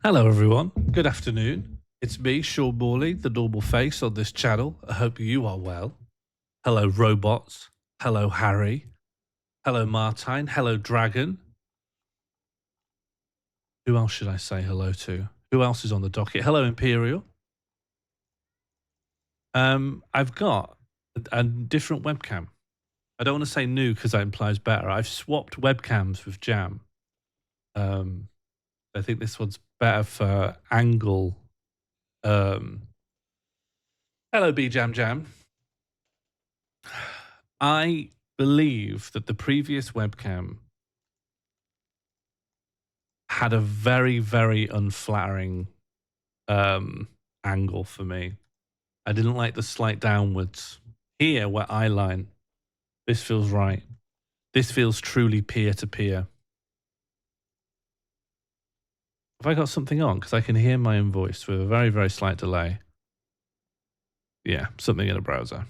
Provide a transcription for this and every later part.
Hello, everyone. Good afternoon. It's me, Sean Morley, the normal face on this channel. I hope you are well. Hello, robots. Hello, Harry. Hello, Martine. Hello, Dragon. Who else should I say hello to? Who else is on the docket? Hello, Imperial. I've got a different webcam. I don't want to say new because that implies better. I've swapped webcams with Jam. I think this one's better for angle. Hello, B Jam Jam. I believe that the previous webcam had a very, very unflattering angle for me. I didn't like the slight downwards. Here, where I line, this feels right. This feels truly peer-to-peer. Have I got something on? Because I can hear my own voice with a very, very slight delay. Yeah, something in a browser.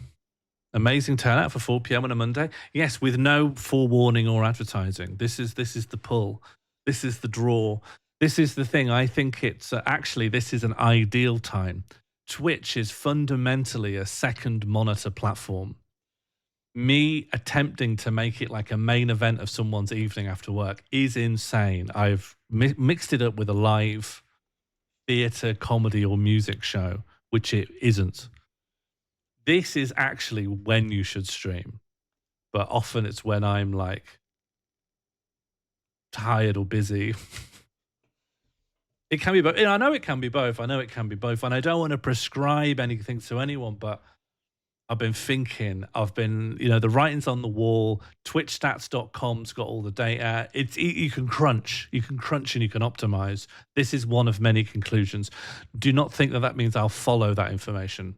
Amazing turnout for 4 p.m. on a Monday. Yes, with no forewarning or advertising. This is the pull. This is the draw. This is the thing. I think it's actually, this is an ideal time. Twitch is fundamentally a second monitor platform. Me attempting to make it like a main event of someone's evening after work is insane. I've mixed it up with a live theatre, comedy, or music show, which it isn't. This is actually when you should stream, but often it's when I'm like tired or busy. It can be both. I know it can be both. And I don't want to prescribe anything to anyone, but I've been thinking, the writing's on the wall. Twitchstats.com's got all the data. You can crunch and you can optimize. This is one of many conclusions. Do not think that means I'll follow that information.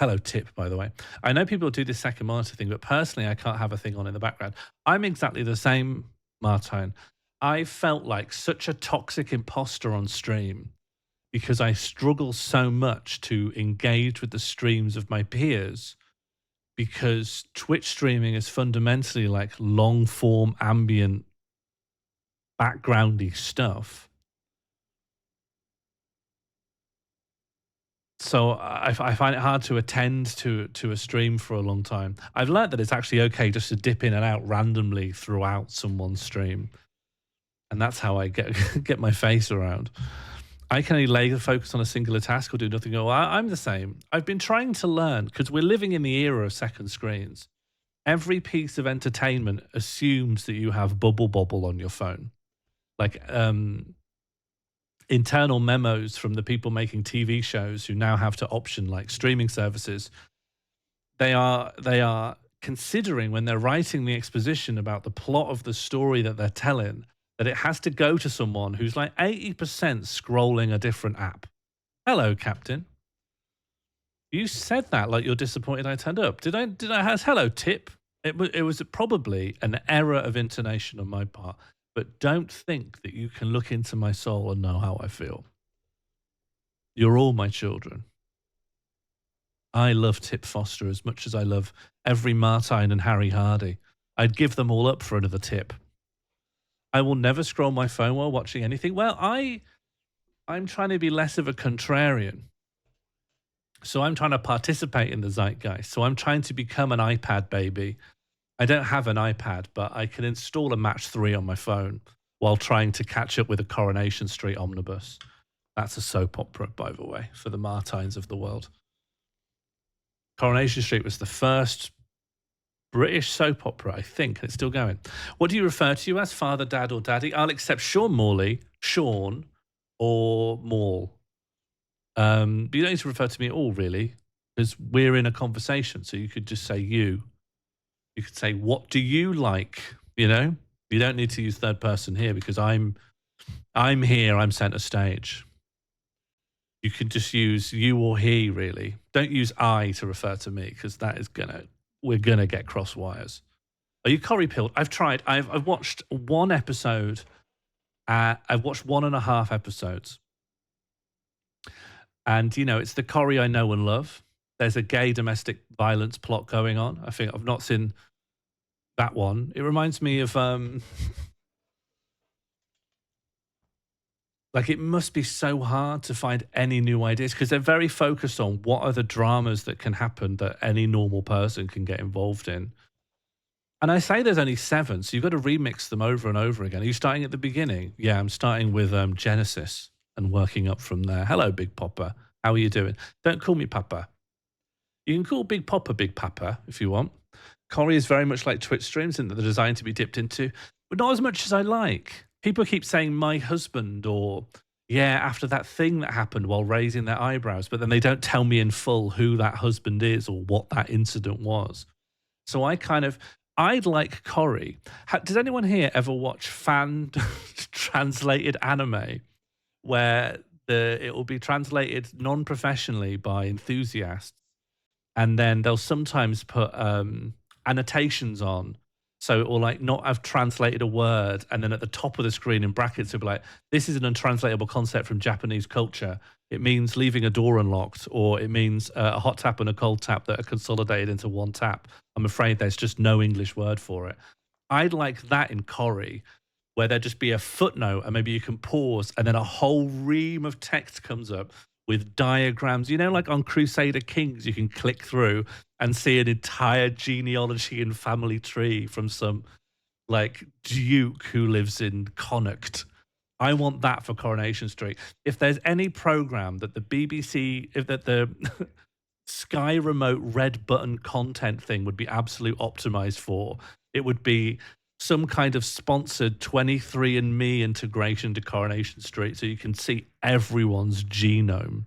Hello, Tip, by the way. I know people do this second monitor thing, but personally, I can't have a thing on in the background. I'm exactly the same, Martine. I felt like such a toxic imposter on stream because I struggle so much to engage with the streams of my peers because Twitch streaming is fundamentally like long-form, ambient, backgroundy stuff. So I find it hard to attend to a stream for a long time. I've learned that it's actually okay just to dip in and out randomly throughout someone's stream. And that's how I get my face around. I can only laser focus on a singular task or do nothing. Oh, I'm the same. I've been trying to learn because we're living in the era of second screens. Every piece of entertainment assumes that you have Bubble Bobble on your phone. Like, internal memos from the people making TV shows who now have to option like streaming services. They are considering when they're writing the exposition about the plot of the story that they're telling that it has to go to someone who's like 80% scrolling a different app. Hello, Captain. You said that like you're disappointed I turned up. Did I hello, Tip? It was probably an error of intonation on my part. But don't think that you can look into my soul and know how I feel. You're all my children. I love Tip Foster as much as I love every Martine and Harry Hardy. I'd give them all up for another Tip. I will never scroll my phone while watching anything. Well, I'm trying to be less of a contrarian. So I'm trying to participate in the zeitgeist. So I'm trying to become an iPad baby. I don't have an iPad, but I can install a Match 3 on my phone while trying to catch up with a Coronation Street omnibus. That's a soap opera, by the way, for the Martines of the world. Coronation Street was the first British soap opera, I think, and it's still going. What do you refer to you as, father, dad, or daddy? I'll accept Sean Morley, Sean, or Maul. But you don't need to refer to me at all, really, because we're in a conversation, so you could just say you. You could say, what do you like? You know, you don't need to use third person here because I'm here, I'm center stage. You can just use you or he, really. Don't use I to refer to me because we're gonna get cross wires. Are you curry pilled? I've tried. I've watched one episode. I've watched 1.5 episodes. And, it's the Corrie I know and love. There's a gay domestic violence plot going on. I think I've not seen that one. It reminds me of Like, it must be so hard to find any new ideas because they're very focused on what are the dramas that can happen that any normal person can get involved in. And I say there's only 7, so you've got to remix them over and over again. Are you starting at the beginning? Yeah, I'm starting with, Genesis and working up from there. Hello, Big Popper. How are you doing? Don't call me Papa. You can call Big Popper Big Papa if you want. Corey is very much like Twitch streams and they're designed to be dipped into, but not as much as I like. People keep saying my husband or yeah, after that thing that happened while raising their eyebrows, but then they don't tell me in full who that husband is or what that incident was. So I'd like Corey. Does anyone here ever watch fan translated anime where it will be translated non-professionally by enthusiasts and then they'll sometimes put annotations on. So it will like not have translated a word, and then at the top of the screen in brackets it'll be like, "This is an untranslatable concept from Japanese culture. It means leaving a door unlocked, or it means a hot tap and a cold tap that are consolidated into one tap. I'm afraid there's just no English word for it." I'd like that in Corrie, where there'd just be a footnote, and maybe you can pause, and then a whole ream of text comes up with diagrams. You know, like on Crusader Kings, you can click through and see an entire genealogy and family tree from some like duke who lives in Connacht. I want that for Coronation Street. If there's any program that the BBC, if that the Sky Remote red button content thing would be absolute optimized for, it would be some kind of sponsored 23andMe integration to Coronation Street so you can see everyone's genome.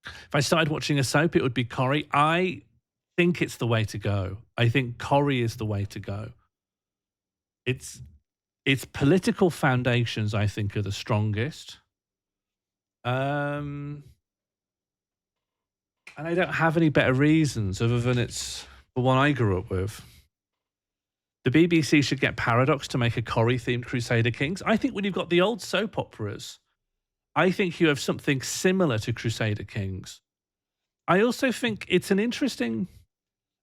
If I started watching a soap, it would be Corrie. I think it's the way to go. I think Corrie is the way to go. Its political foundations, I think, are the strongest. And I don't have any better reasons other than it's the one I grew up with. The BBC should get Paradox to make a Corrie-themed Crusader Kings. I think when you've got the old soap operas, I think you have something similar to Crusader Kings. I also think it's an interesting,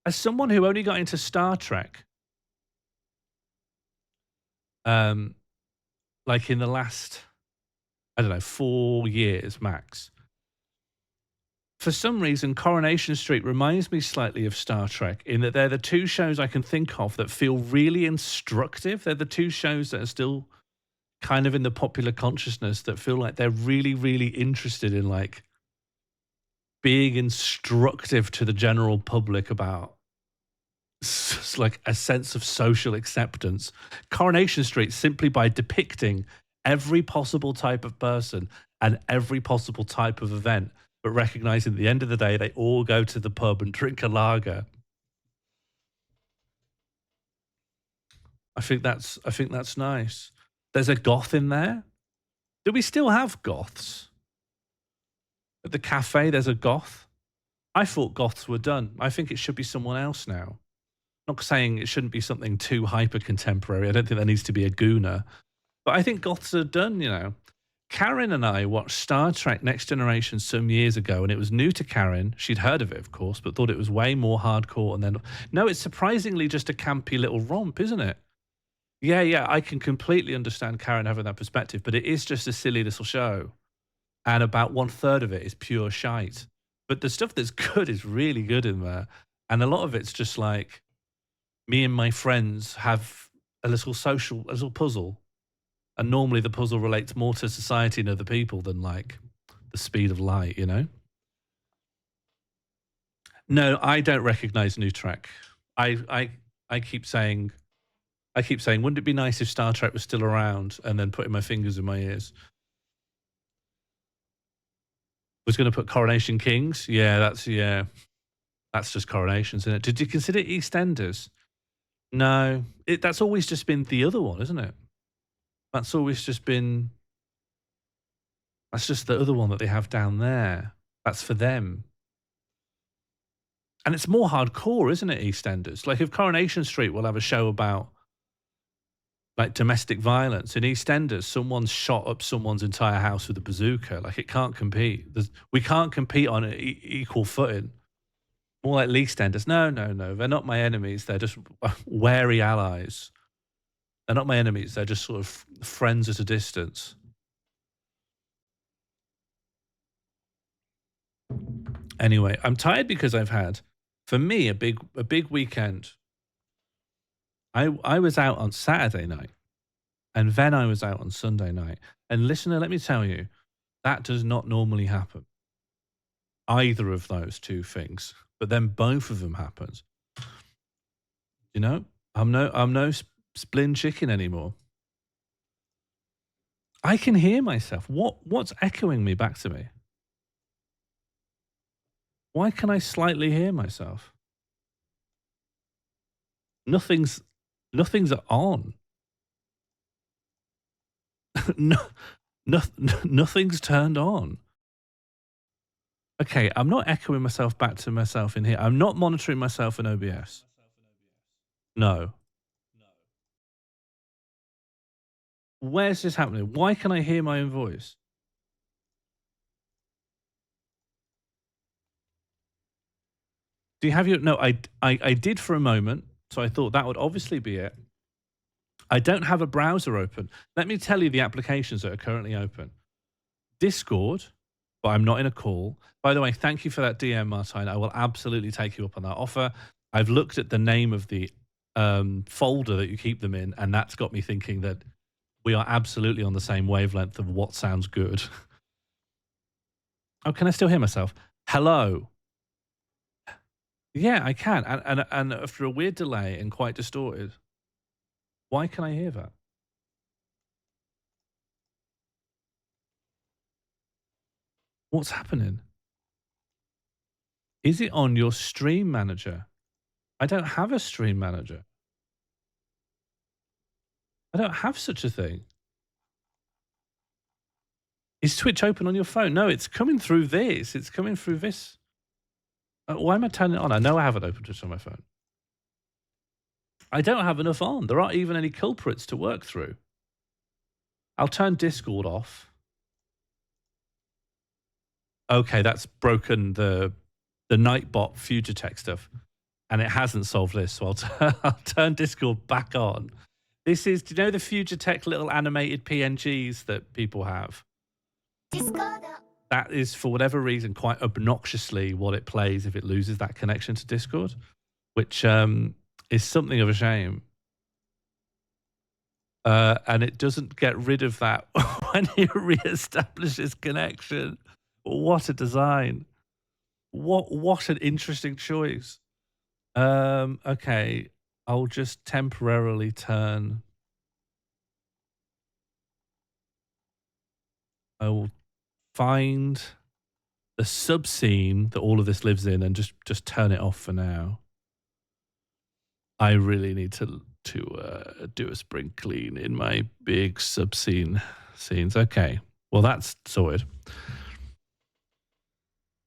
as someone who only got into Star Trek, like in the last, I don't know, 4 years max. For some reason, Coronation Street reminds me slightly of Star Trek in that they're the 2 shows I can think of that feel really instructive. They're the 2 shows that are still kind of in the popular consciousness that feel like they're really, really interested in like being instructive to the general public about like a sense of social acceptance. Coronation Street, simply by depicting every possible type of person and every possible type of event, but recognizing at the end of the day, they all go to the pub and drink a lager. I think that's nice. There's a goth in there. Do we still have goths? At the cafe, there's a goth. I thought goths were done. I think it should be someone else now. Not saying it shouldn't be something too hyper contemporary. I don't think there needs to be a gooner. But I think goths are done, you know. Karen and I watched Star Trek Next Generation some years ago, and it was new to Karen. She'd heard of it, of course, but thought it was way more hardcore. And then, no, it's surprisingly just a campy little romp, isn't it? Yeah, I can completely understand Karen having that perspective, but it is just a silly little show. And about 1/3 of it is pure shite. But the stuff that's good is really good in there. And a lot of it's just like me and my friends have a little puzzle. And normally the puzzle relates more to society and other people than like the speed of light, you know? No, I don't recognize New Trek. I keep saying, wouldn't it be nice if Star Trek was still around? And then putting my fingers in my ears. Was going to put Coronation Kings. Yeah, that's just Coronations, isn't it? Did you consider EastEnders? No, that's always just been the other one, isn't it? That's always just been. That's just the other one that they have down there. That's for them. And it's more hardcore, isn't it, EastEnders? Like if Coronation Street will have a show about like domestic violence, in EastEnders, someone's shot up someone's entire house with a bazooka. Like it can't compete. We can't compete on an equal footing. More like EastEnders. No. They're not my enemies. They're just wary allies. They're not my enemies. They're just sort of friends at a distance. Anyway, I'm tired because I've had, for me, a big weekend. I was out on Saturday night, and then I was out on Sunday night. And listener, let me tell you, that does not normally happen. Either of those two things, but then both of them happens. You know, I'm no splin chicken anymore. I can hear myself. What's echoing me back to me? Why can I slightly hear myself? Nothing's on. no, nothing's turned on. Okay, I'm not echoing myself back to myself in here. I'm not monitoring myself in OBS. No. Where's this happening? Why can I hear my own voice? Do you have your... No, I did for a moment, so I thought that would obviously be it. I don't have a browser open. Let me tell you the applications that are currently open. Discord, but I'm not in a call. By the way, thank you for that DM, Martine. I will absolutely take you up on that offer. I've looked at the name of the folder that you keep them in, and that's got me thinking that we are absolutely on the same wavelength of what sounds good. Oh, can I still hear myself? Hello. Yeah, I can. And after a weird delay and quite distorted. Why can I hear that? What's happening? Is it on your stream manager? I don't have a stream manager. I don't have such a thing. Is Twitch open on your phone? No, it's coming through this. It's coming through this. Why am I turning it on? I know I haven't opened Twitch on my phone. I don't have enough on. There aren't even any culprits to work through. I'll turn Discord off. Okay, that's broken the Nightbot Fugitech stuff. And it hasn't solved this, so I'll turn Discord back on. This is, do you know the Fugitech little animated PNGs that people have? Discord. That is, for whatever reason, quite obnoxiously what it plays if it loses that connection to Discord, which is something of a shame. And it doesn't get rid of that when it reestablishes connection. What a design. What an interesting choice. Okay, I'll just temporarily turn. I will find the sub-scene that all of this lives in and just turn it off for now. I really need to do a spring clean in my big sub-scene scenes. Okay, well, that's sorted.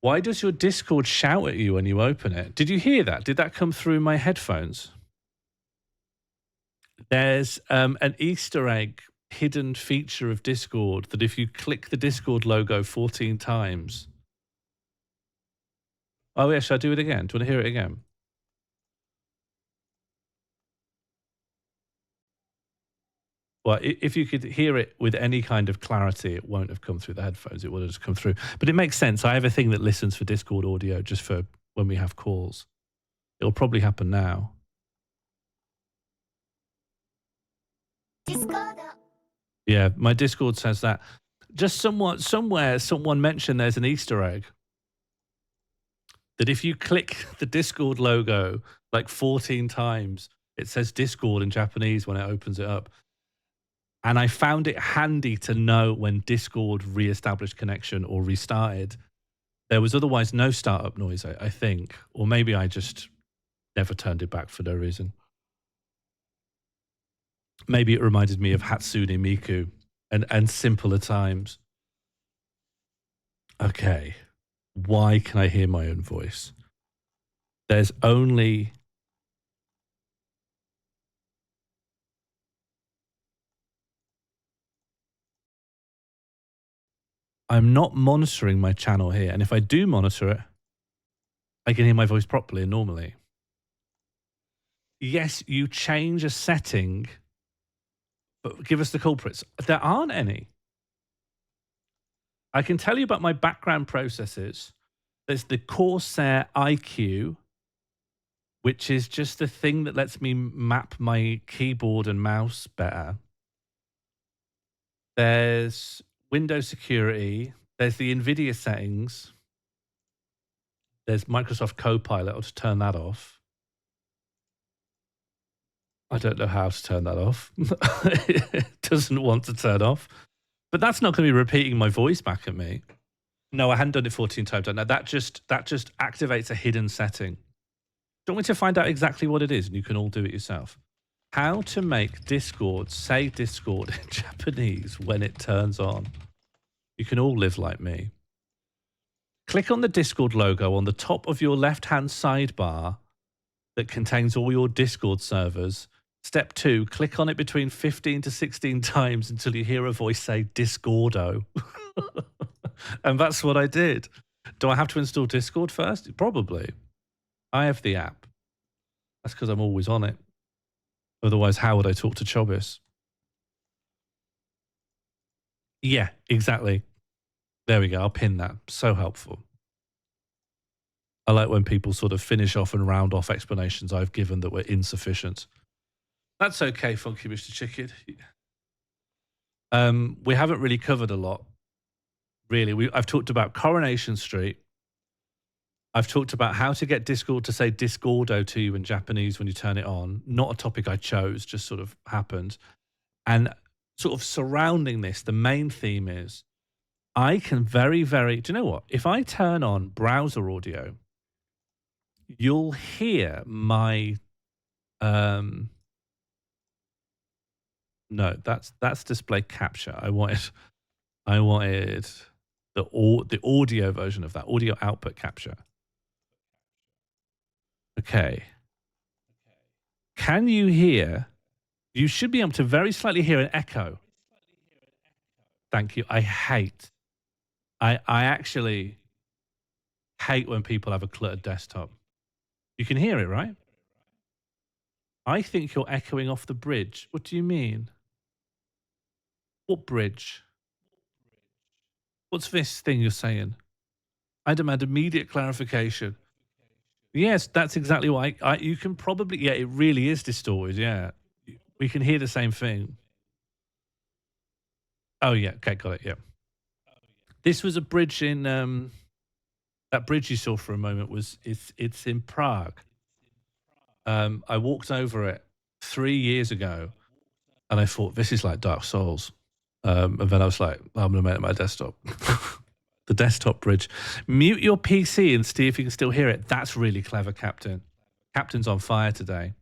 Why does your Discord shout at you when you open it? Did you hear that? Did that come through my headphones? There's an Easter egg hidden feature of Discord that if you click the Discord logo 14 times... Oh, yeah, should I do it again? Do you want to hear it again? Well, if you could hear it with any kind of clarity, it won't have come through the headphones. It would have just come through. But it makes sense. I have a thing that listens for Discord audio just for when we have calls. It'll probably happen now. Discord. Yeah, my Discord says that. Just somewhere, someone mentioned there's an Easter egg. That if you click the Discord logo like 14 times, it says Discord in Japanese when it opens it up. And I found it handy to know when Discord re-established connection or restarted. There was otherwise no startup noise, I think. Or maybe I just never turned it back for no reason. Maybe it reminded me of Hatsune Miku and simpler times. Okay. Why can I hear my own voice? There's only... I'm not monitoring my channel here. And if I do monitor it, I can hear my voice properly and normally. Yes, you change a setting But give us the culprits. There aren't any. I can tell you about my background processes. There's the Corsair IQ, which is just the thing that lets me map my keyboard and mouse better. There's Windows security. There's the NVIDIA settings. There's Microsoft Copilot. I'll just turn that off. I don't know how to turn that off. It doesn't want to turn off. But that's not going to be repeating my voice back at me. No, I hadn't done it 14 times. No, that just activates a hidden setting. Do you want me to find out exactly what it is? And you can all do it yourself. How to make Discord say Discord in Japanese when it turns on. You can all live like me. Click on the Discord logo on the top of your left-hand sidebar that contains all your Discord servers. Step 2, click on it between 15 to 16 times until you hear a voice say Discordo. And that's what I did. Do I have to install Discord first? Probably. I have the app. That's because I'm always on it. Otherwise, how would I talk to Chobis? Yeah, exactly. There we go. I'll pin that. So helpful. I like when people sort of finish off and round off explanations I've given that were insufficient. That's okay, Funky Mr. Chicken. We haven't really covered a lot. Really, I've talked about Coronation Street. I've talked about how to get Discord to say Discordo to you in Japanese when you turn it on. Not a topic I chose, just sort of happened. And sort of surrounding this, the main theme is I can do you know what? If I turn on browser audio, you'll hear my, no, that's display capture. I wanted the audio version of that, audio output capture. Okay. Can you hear? You should be able to very slightly hear an echo. Thank you. I actually hate when people have a cluttered desktop. You can hear it, right? I think you're echoing off the bridge. What do you mean? What bridge? What's this thing you're saying? I demand immediate clarification. Yes, that's exactly why. You can probably, yeah, it really is distorted, yeah. We can hear the same thing. Oh, yeah, okay, got it, yeah. This was a bridge in, that bridge you saw for a moment it's in Prague. I walked over it 3 years ago and I thought, this is like Dark Souls. And then I was like, I'm going to make it my desktop. The desktop bridge. Mute your PC and see if you can still hear it. That's really clever, Captain. Captain's on fire today.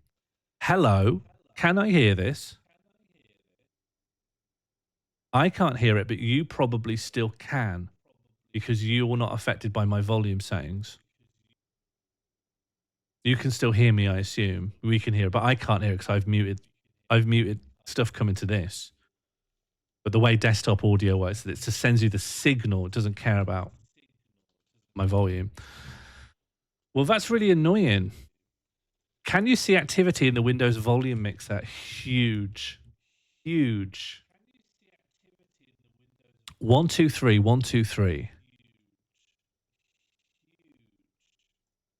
Hello, can I hear this? I can't hear it, but you probably still can because you are not affected by my volume settings. You can still hear me, I assume. We can hear it, but I can't hear it because I've muted stuff coming to this. But the way desktop audio works, it just sends you the signal. It doesn't care about my volume. Well, that's really annoying. Can you see activity in the Windows volume mixer? Huge. Huge. 1, 2, 3, 1, 2, 3.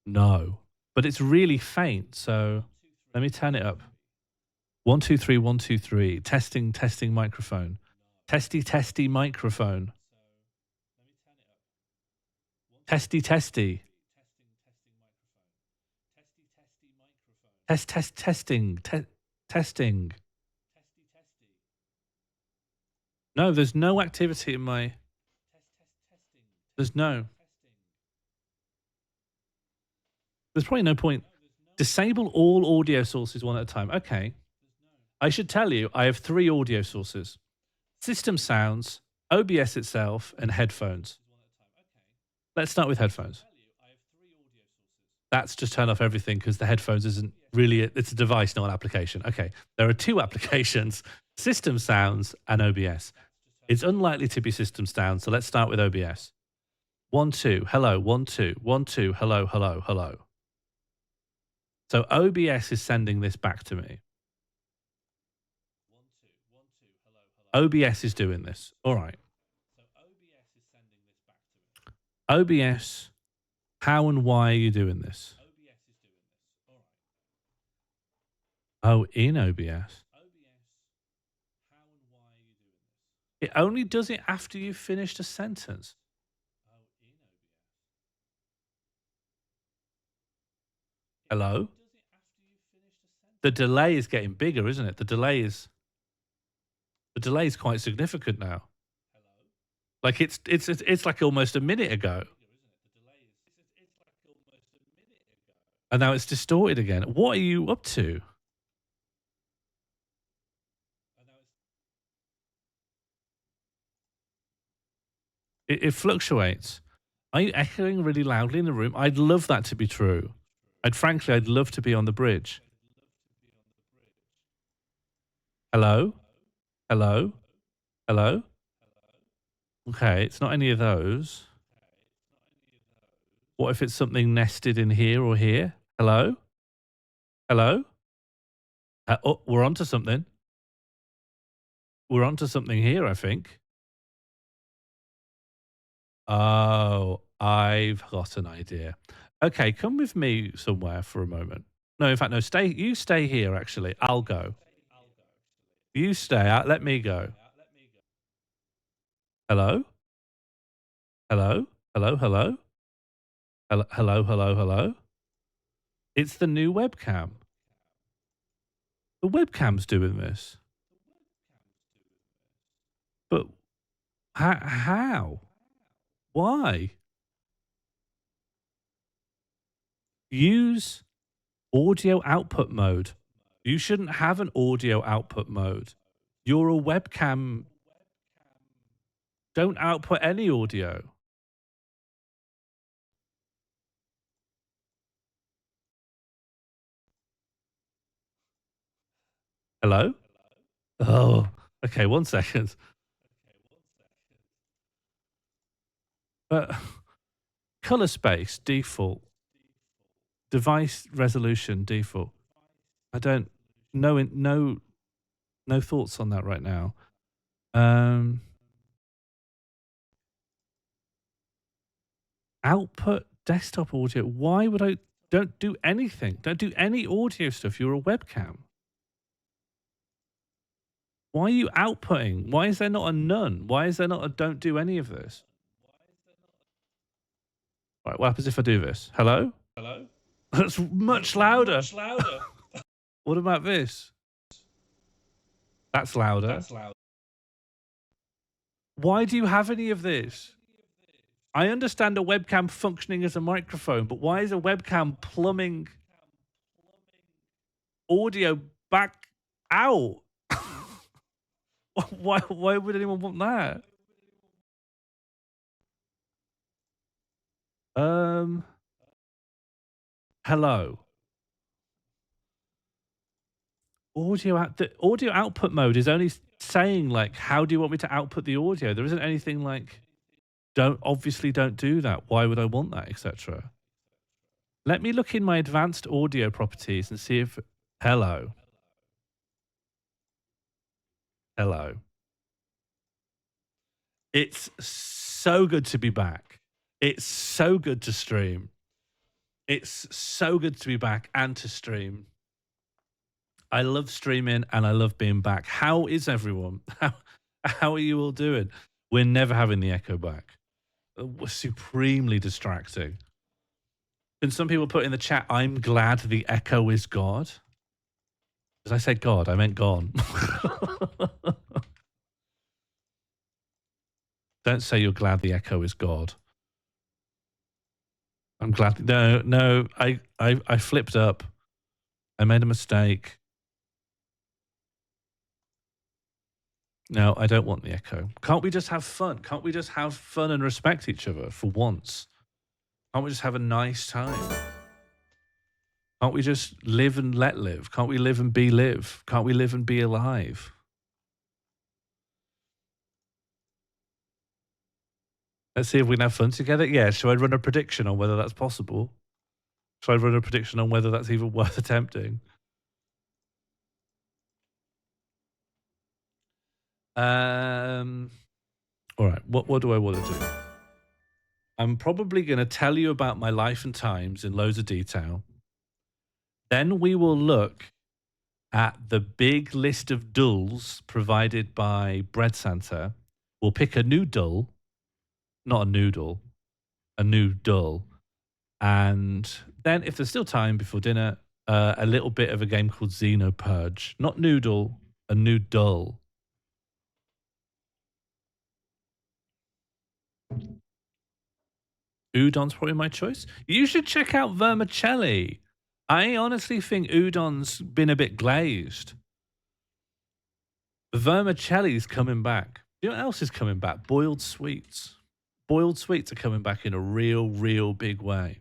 No. But it's really faint, so let me turn it up. 1, 2, 3, 1, 2, 3. Testing, testing microphone. Testy, testy microphone. Testy, testy. Testing. Testing. No, there's no activity in my... There's probably no point. Disable all audio sources one at a time. Okay. I should tell you, I have 3 audio sources. System sounds, OBS itself, and headphones. Let's start with headphones. That's just turn off everything because the headphones isn't really, it's a device, not an application. Okay, there are 2 applications, system sounds and OBS. It's unlikely to be system sounds, so let's start with OBS. 1, 2, hello, 1, 2, 1, 2, hello, hello, hello. So OBS is sending this back to me. OBS is doing this. All right. OBS, how and why are you doing this? Oh, in OBS. It only does it after you've finished a sentence. Hello? The delay is getting bigger, isn't it? The delay is quite significant now. Like it's like almost a minute ago. And now it's distorted again. What are you up to? It fluctuates. Are you echoing really loudly in the room? I'd love that to be true. Frankly, I'd love to be on the bridge. Hello? Hello? Hello? Okay, it's not any of those. What if it's something nested in here or here? Hello? Hello? Oh, we're onto something. We're onto something here, I think. Oh, I've got an idea. Okay, come with me somewhere for a moment. No, in fact, no, stay. You stay here, actually. I'll go. You stay out. Let me go. Hello? Hello? Hello? Hello? Hello? Hello? Hello? Hello? It's the new webcam. The webcam's doing this. But how? Why? Use audio output mode. You shouldn't have an audio output mode. You're a webcam. Don't output any audio. Hello? Oh, okay, 1 second. Color space, default. Device resolution, default. I don't, no thoughts on that right now. Output desktop audio. Why would I? Don't do anything. Don't do any audio stuff. You're a webcam. Why are you outputting? Why is there not a none? Why is there not a don't do any of this? Right, what happens if I do this? Hello? Hello? That's much louder. Much louder. What about this? That's louder. That's louder. Why do you have any of this? I understand a webcam functioning as a microphone, but why is a webcam plumbing audio back out? Why would anyone want that? Hello. The audio output mode is only saying like, how do you want me to output the audio? There isn't anything like, don't do that. Why would I want that, etc. Let me look in my advanced audio properties and see if, hello. Hello. It's so good to be back. It's so good to stream. It's so good to be back and to stream. I love streaming and I love being back. How is everyone? How are you all doing? We're never having the echo back. We're supremely distracting. And some people put in the chat, I'm glad the echo is God. As I said God, I meant gone. Don't say you're glad the echo is God. I'm glad. No, I flipped up. I made a mistake. No, I don't want the echo. Can't we just have fun? Can't we just have fun and respect each other for once? Can't we just have a nice time? Can't we just live and let live? Can't we live and be live? Can't we live and be alive? Let's see if we can have fun together. Yeah, should I run a prediction on whether that's possible? Should I run a prediction on whether that's even worth attempting? Um, all right. What do I want to do? I'm probably going to tell you about my life and times in loads of detail. Then we will look at the big list of dulls provided by Bread Santa. We'll pick a new dull, not a noodle, a new dull. And then, if there's still time before dinner, a little bit of a game called xenopurge. Not noodle, a new dull. Udon's probably my choice. You should check out vermicelli. I honestly think udon's been a bit glazed. Vermicelli's coming back. You know what else is coming back? Boiled sweets. Boiled sweets are coming back in a real big way.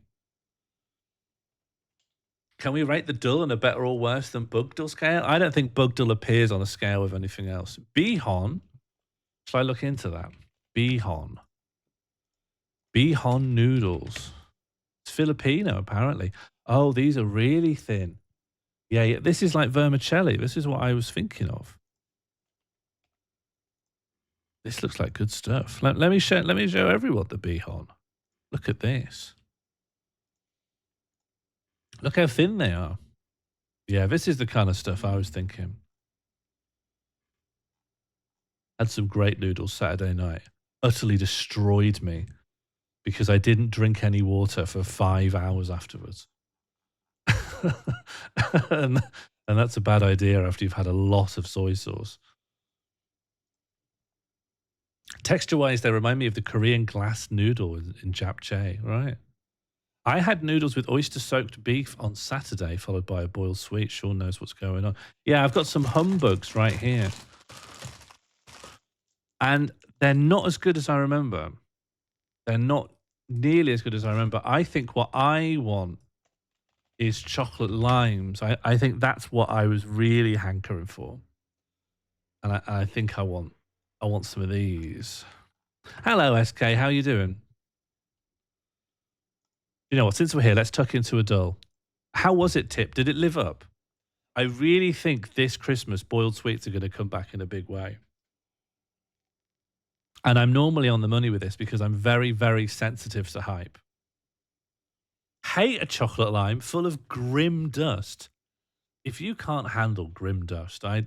Can we rate the dull on a better or worse than Bugdull scale? I don't think Bugdull appears on a scale with anything else. Bihon. Shall I look into that? Bihon. Bihon noodles. It's Filipino, apparently. Oh, these are really thin. Yeah, this is like vermicelli. This is what I was thinking of. This looks like good stuff. Let me show everyone the bihon. Look at this. Look how thin they are. Yeah, this is the kind of stuff I was thinking. Had some great noodles Saturday night. Utterly destroyed me because I didn't drink any water for 5 hours afterwards. and that's a bad idea after you've had a lot of soy sauce. Texture-wise, they remind me of the Korean glass noodle in japchae, right? I had noodles with oyster-soaked beef on Saturday, followed by a boiled sweet. Sean knows what's going on. Yeah, I've got some humbugs right here. And they're not as good as I remember. They're not nearly as good as I remember. I think what I want is chocolate limes. I think that's what I was really hankering for. And I think I want some of these. Hello, SK. How you doing? You know what? Since we're here, let's tuck into a dull. How was it, Tip? Did it live up? I really think this Christmas, boiled sweets are going to come back in a big way. And I'm normally on the money with this because I'm very sensitive to hype. Hate a chocolate lime full of grim dust. If you can't handle grim dust, I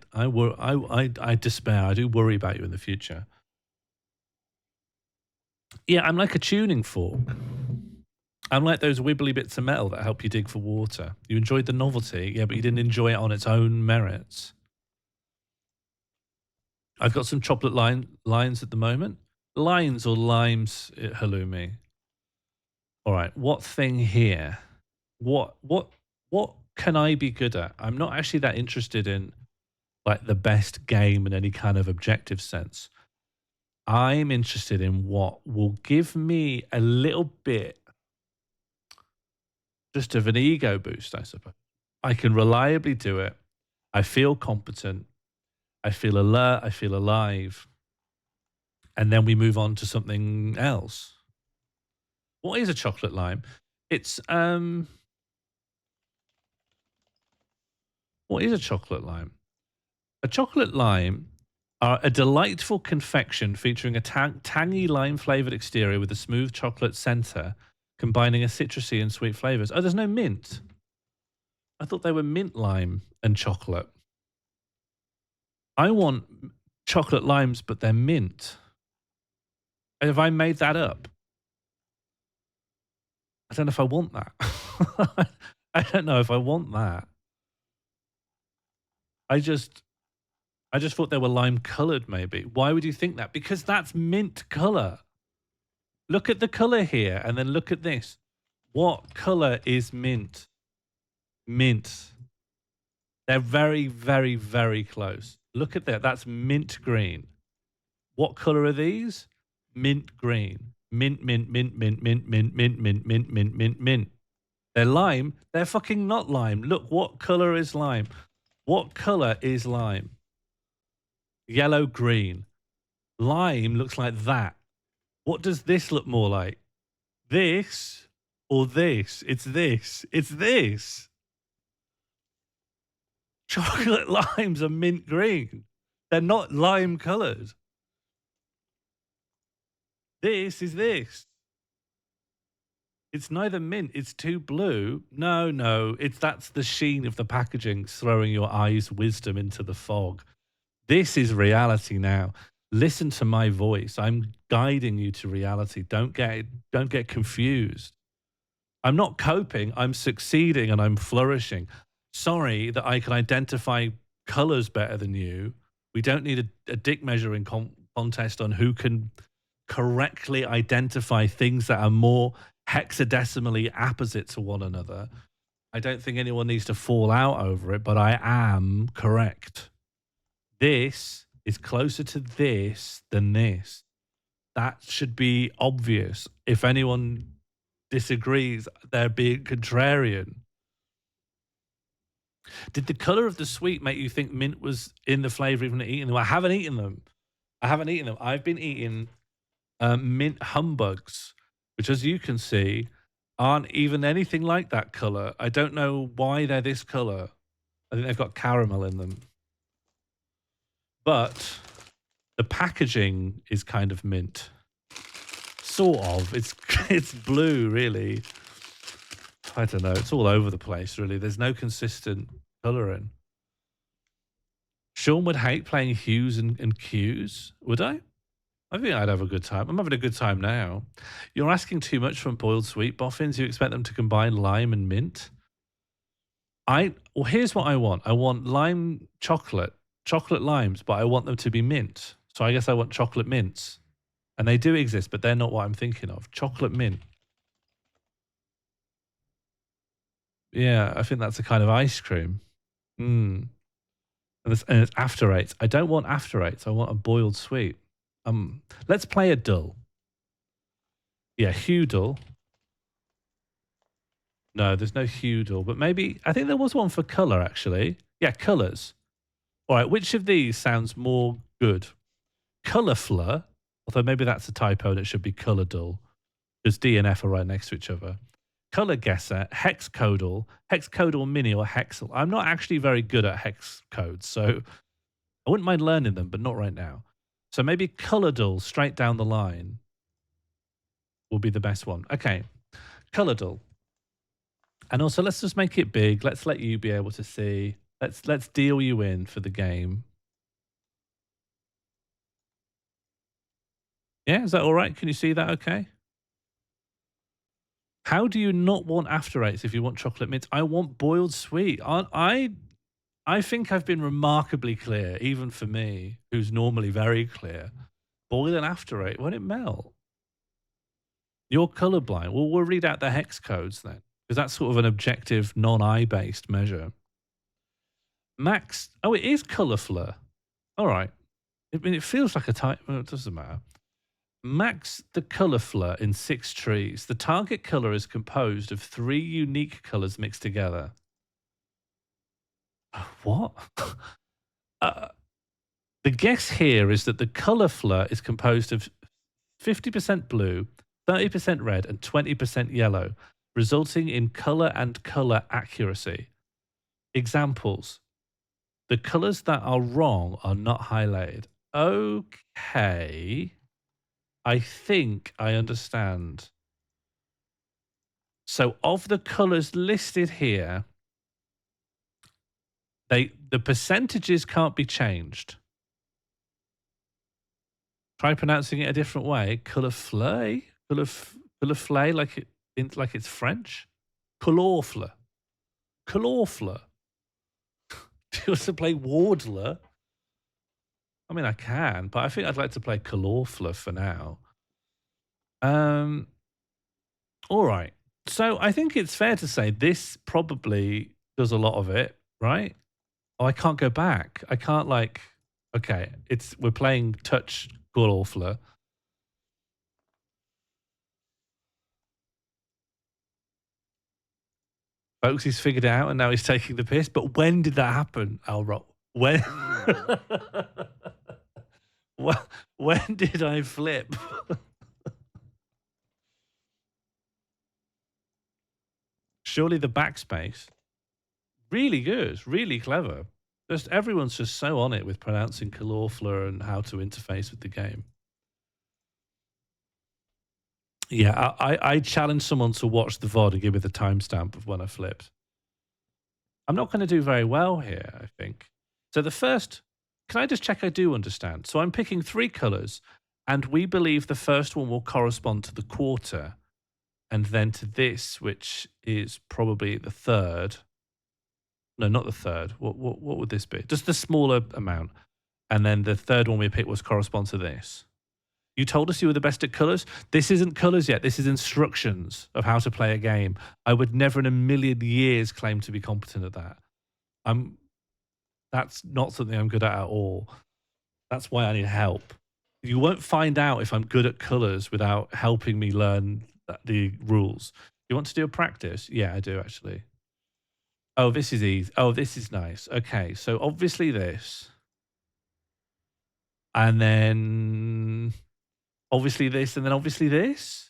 despair. I do worry about you in the future. Yeah, I'm like a tuning fork. I'm like those wibbly bits of metal that help you dig for water. You enjoyed the novelty, yeah, but you didn't enjoy it on its own merits. I've got some chocolate lines at the moment. Lines or limes, halloumi. All right, what thing here? What can I be good at? I'm not actually that interested in like the best game in any kind of objective sense. I'm interested in what will give me a little bit just of an ego boost, I suppose. I can reliably do it. I feel competent. I feel alert. I feel alive. And then we move on to something else. What is a chocolate lime? It's what is a chocolate lime? A chocolate lime are a delightful confection featuring a tangy lime-flavored exterior with a smooth chocolate center, combining a citrusy and sweet flavors. Oh, there's no mint. I thought they were mint lime and chocolate. I want chocolate limes, but they're mint. Have I made that up? I don't know if I want that. I don't know if I want that. I just thought they were lime colored, maybe. Why would you think that? Because that's mint color. Look at the color here, and then look at this. What color is mint? Mint. They're very close. Look at that. That's mint green. What color are these? Mint green. Mint. They're lime. They're fucking not lime. Look, what color is lime? What color is lime? Yellow, green. Lime looks like that. What does this look more like? This or this? It's this. It's this. Chocolate limes are mint green. They're not lime colored. This is this. It's neither mint, it's too blue. No, no, that's the sheen of the packaging throwing your eyes' wisdom into the fog. This is reality now. Listen to my voice. I'm guiding you to reality. Don't get confused. I'm not coping, I'm succeeding and I'm flourishing. Sorry that I can identify colors better than you. We don't need a dick measuring contest on who can correctly identify things that are more hexadecimally opposite to one another. I don't think anyone needs to fall out over it, but I am correct. This is closer to this than this. That should be obvious. If anyone disagrees, they're being contrarian. Did the color of the sweet make you think mint was in the flavor even eating them? I haven't eaten them. I've been eating mint humbugs, which, as you can see, aren't even anything like that color. I don't know why they're this color. I think they've got caramel in them. But the packaging is kind of mint. Sort of. It's blue, really. I don't know. It's all over the place, really. There's no consistent colouring. Sean would hate playing hues and cues. Would I? I think I'd have a good time. I'm having a good time now. You're asking too much from boiled sweet boffins. You expect them to combine lime and mint? Well, here's what I want. I want lime chocolate limes, but I want them to be mint. So I guess I want chocolate mints. And they do exist, but they're not what I'm thinking of. Chocolate mint. Yeah, I think that's a kind of ice cream. And it's after eights. I don't want after eights. I want a boiled sweet. Let's play a dull. Yeah, Hudel. No, there's no Hudel, but maybe I think there was one for color actually. Yeah, colors. All right, which of these sounds more good? Colorflor, although maybe that's a typo and it should be color dull, because D and F are right next to each other. Color guesser, hexcodal mini, or hexel. I'm not actually very good at hex codes, so I wouldn't mind learning them, but not right now. So maybe color dull straight down the line will be the best one. Okay, color dull. And also, let's just make it big. Let's let you be able to see. Let's deal you in for the game. Yeah, is that all right? Can you see that okay? How do you not want after eights if you want chocolate mint? I want boiled sweet. I think I've been remarkably clear, even for me, who's normally very clear. Boil an after eight, won't it melt? You're colorblind. Well, we'll read out the hex codes then, because that's sort of an objective, non-eye based measure. Max, oh, it is colorflor. All right. I mean, it feels like a type. Well, it doesn't matter. Max the colorflor in 6 trees. The target color is composed of 3 unique colors mixed together. What? The guess here is that the colorflor is composed of 50% blue, 30% red, and 20% yellow, resulting in color and color accuracy. Examples. The colors that are wrong are not highlighted. Okay. I think I understand. So of the colors listed here, the percentages can't be changed. Try pronouncing it a different way. Colorflay, colorflay, like it's French. Colorflor. Colorflor. Do you want to play Wardler? I mean, I can, but I think I'd like to play Colorflor for now. All right. So I think it's fair to say this probably does a lot of it, right? Oh, I can't go back. I can't okay, we're playing touch Colorflor. Folks, he's figured it out and now he's taking the piss. But when did that happen, Alro? When? When did I flip? Surely the backspace. Really good. Really clever. Just everyone's just so on it with pronouncing Calorfla and how to interface with the game. Yeah, I challenge someone to watch the VOD and give me the timestamp of when I flipped. I'm not going to do very well here, I think. So the first, can I just check I do understand? So I'm picking 3 colors, and we believe the first one will correspond to the quarter, and then to this, which is probably the third. No, not the third. What would this be? Just the smaller amount. And then the third one we picked was correspond to this. You told us you were the best at colors. This isn't colors yet. This is instructions of how to play a game. I would never in a million years claim to be competent at that. That's not something I'm good at all. That's why I need help. You won't find out if I'm good at colors without helping me learn the rules. You want to do a practice? Yeah, I do actually. Oh, this is easy. Oh, this is nice. Okay, so obviously this. And then obviously this, and then obviously this.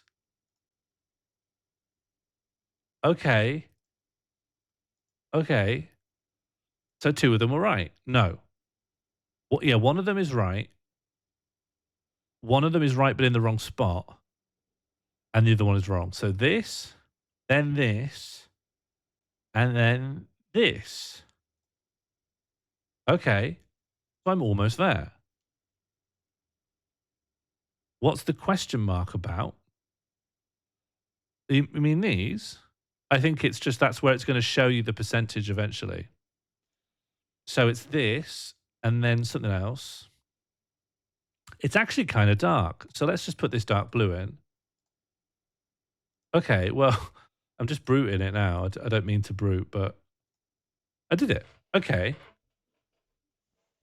Okay. Okay. So 2 of them were right. No. Well, yeah, one of them is right. One of them is right, but in the wrong spot. And the other one is wrong. So this, and then this. Okay. So I'm almost there. What's the question mark about? You mean these? I think it's just that's where it's going to show you the percentage eventually. So it's this and then something else. It's actually kind of dark. So let's just put this dark blue in. Okay, well, I'm just bruting it now. I don't mean to brute, but I did it. Okay.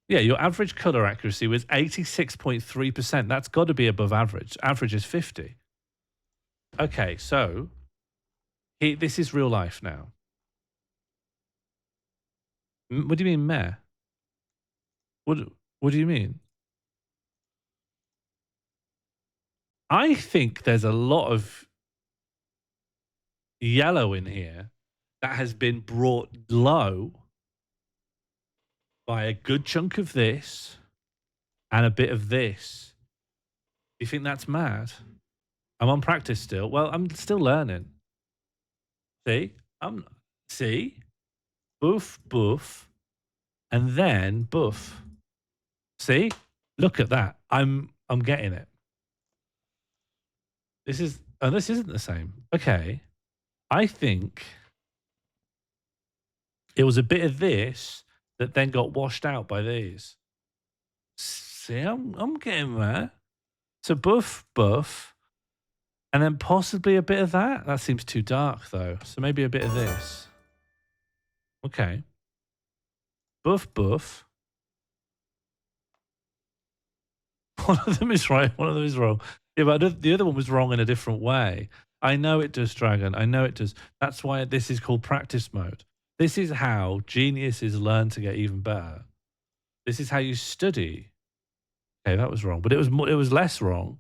Yeah, your average color accuracy was 86.3%. That's got to be above average. Average is 50. Okay, so this is real life now. What do you mean, meh? What do you mean? I think there's a lot of yellow in here that has been brought low by a good chunk of this and a bit of this. You think that's mad? I'm on practice still. Well, I'm still learning. See? See? Boof, boof, and then boof. See? Look at that. I'm getting it. This isn't the same. Okay. I think it was a bit of this that then got washed out by these. See, I'm getting there. So buff, buff, and then possibly a bit of that. That seems too dark though. So maybe a bit of this. Okay. Buff, buff. One of them is right, one of them is wrong. Yeah, but the other one was wrong in a different way. I know it does, Dragon. I know it does. That's why this is called practice mode. This is how geniuses learn to get even better. This is how you study. Okay, that was wrong, but it was less wrong.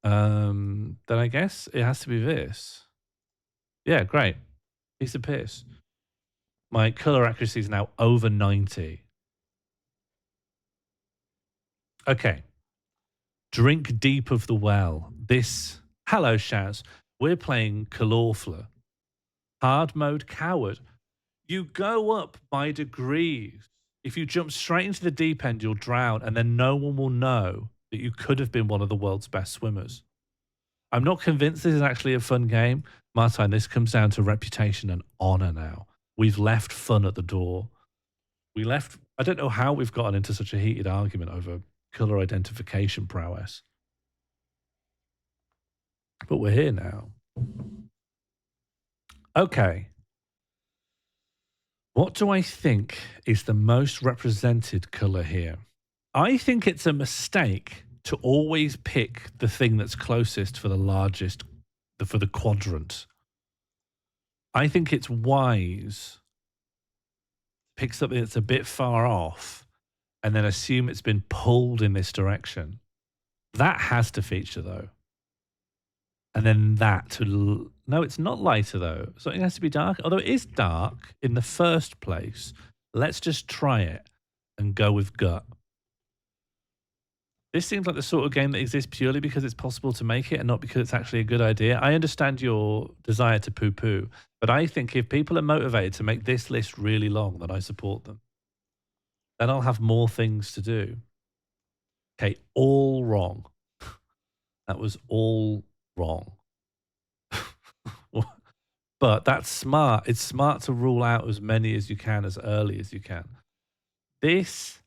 Then I guess it has to be this. Yeah, great. Piece of piss. My color accuracy is now over 90. Okay. Drink deep of the well. Hello, Shaz. We're playing Calorfla. Hard mode coward. You go up by degrees. If you jump straight into the deep end, you'll drown, and then no one will know that you could have been one of the world's best swimmers. I'm not convinced this is actually a fun game. Martin, this comes down to reputation and honor now. We've left fun at the door. I don't know how we've gotten into such a heated argument over color identification prowess. But we're here now. Okay. What do I think is the most represented color here? I think it's a mistake to always pick the thing that's closest for the largest, for the quadrant. I think it's wise to pick something that's a bit far off and then assume it's been pulled in this direction. That has to feature though. And then no, it's not lighter though. Something has to be dark, although it is dark in the first place. Let's just try it and go with gut. This seems like the sort of game that exists purely because it's possible to make it and not because it's actually a good idea. I understand your desire to poo poo, but I think if people are motivated to make this list really long, then I support them. Then I'll have more things to do. Okay, all wrong. That was all wrong. But that's smart. It's smart to rule out as many as you can as early as you can. This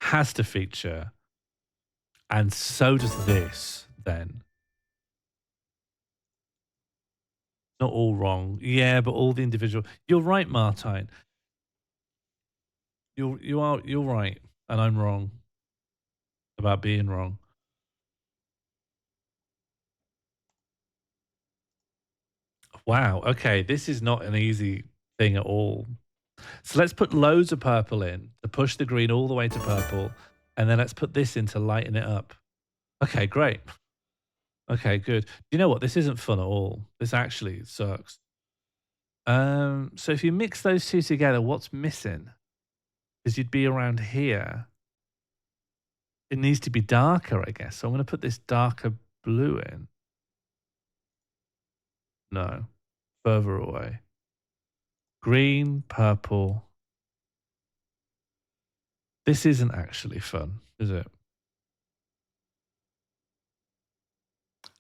has to feature, and so does this, then. Not all wrong. Yeah, but all the individual. You're right, Martine. You're right, and I'm wrong about being wrong. Wow. Okay, this is not an easy thing at all. So let's put loads of purple in to push the green all the way to purple, and then let's put this in to lighten it up. Okay, great. Okay, good. You know what? This isn't fun at all. This actually sucks. So if you mix those two together, what's missing? Because you'd be around here. It needs to be darker, I guess. So I'm going to put this darker blue in. No, further away. Green, purple. This isn't actually fun, is it?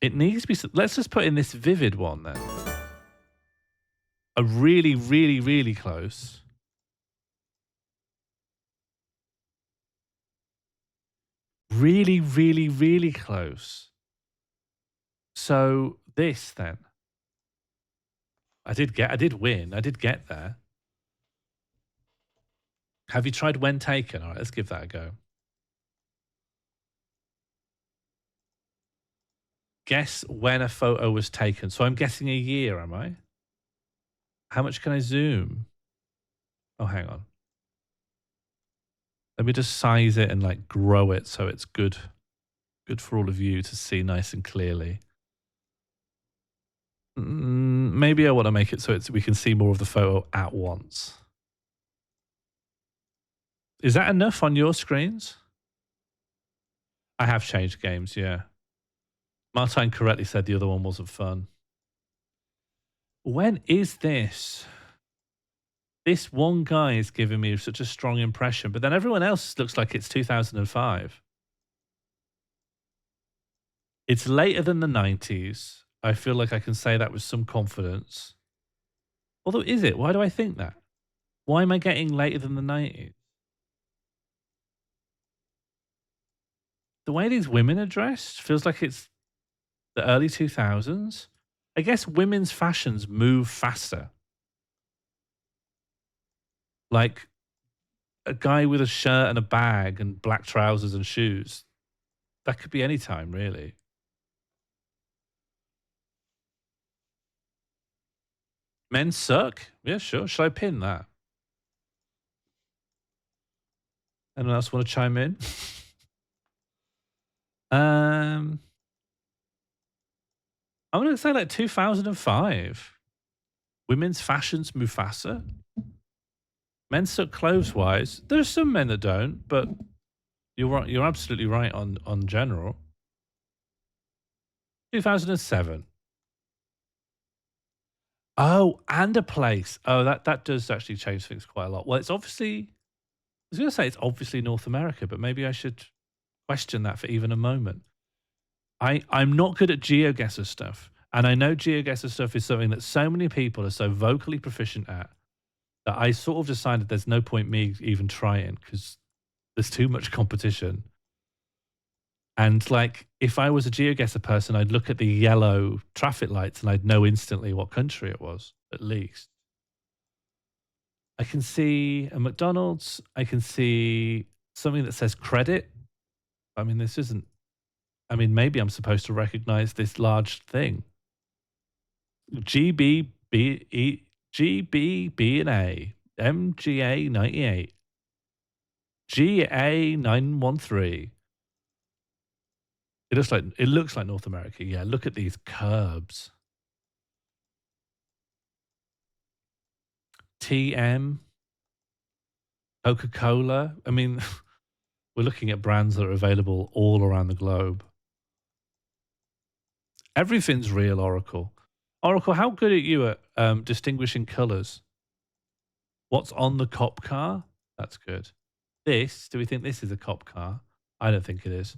It needs to be. Let's just put in this vivid one then. A really, really, really close. Really, really, really close. So this then. I did win. I did get there. Have you tried when taken? All right, let's give that a go. Guess when a photo was taken. So I'm guessing a year, am I? How much can I zoom? Oh, hang on. Let me just size it and like grow it so it's good for all of you to see nice and clearly. Maybe I want to make it so we can see more of the photo at once. Is that enough on your screens? I have changed games, yeah. Martine correctly said the other one wasn't fun. When is this? This one guy is giving me such a strong impression, but then everyone else looks like it's 2005. It's later than the 90s. I feel like I can say that with some confidence. Although, is it? Why do I think that? Why am I getting later than the 90s? The way these women are dressed feels like it's the early 2000s. I guess women's fashions move faster. Like a guy with a shirt and a bag and black trousers and shoes. That could be any time, really. Men suck? Yeah, sure. Should I pin that? Anyone else want to chime in? I'm going to say like 2005. Women's fashions move faster. Men suck clothes wise. There's some men that don't, but you're right. You're absolutely right on general. 2007. Oh, and a place. Oh, that does actually change things quite a lot. Well, it's obviously. I was going to say it's obviously North America, but maybe I should question that for even a moment. I'm not good at GeoGuessr stuff, and I know GeoGuessr stuff is something that so many people are so vocally proficient at that I sort of decided there's no point me even trying because there's too much competition. And like, if I was a GeoGuessr person, I'd look at the yellow traffic lights and I'd know instantly what country it was, at least. I can see a McDonald's. I can see something that says credit. I mean, this isn't. I mean, maybe I'm supposed to recognize this large thing. GBB and A, MGA 98, GA 913. It looks like North America. Yeah, look at these curbs. TM. Coca-Cola. I mean, we're looking at brands that are available all around the globe. Everything's real, Oracle. Oracle, how good are you at distinguishing colors? What's on the cop car? That's good. This, do we think this is a cop car? I don't think it is.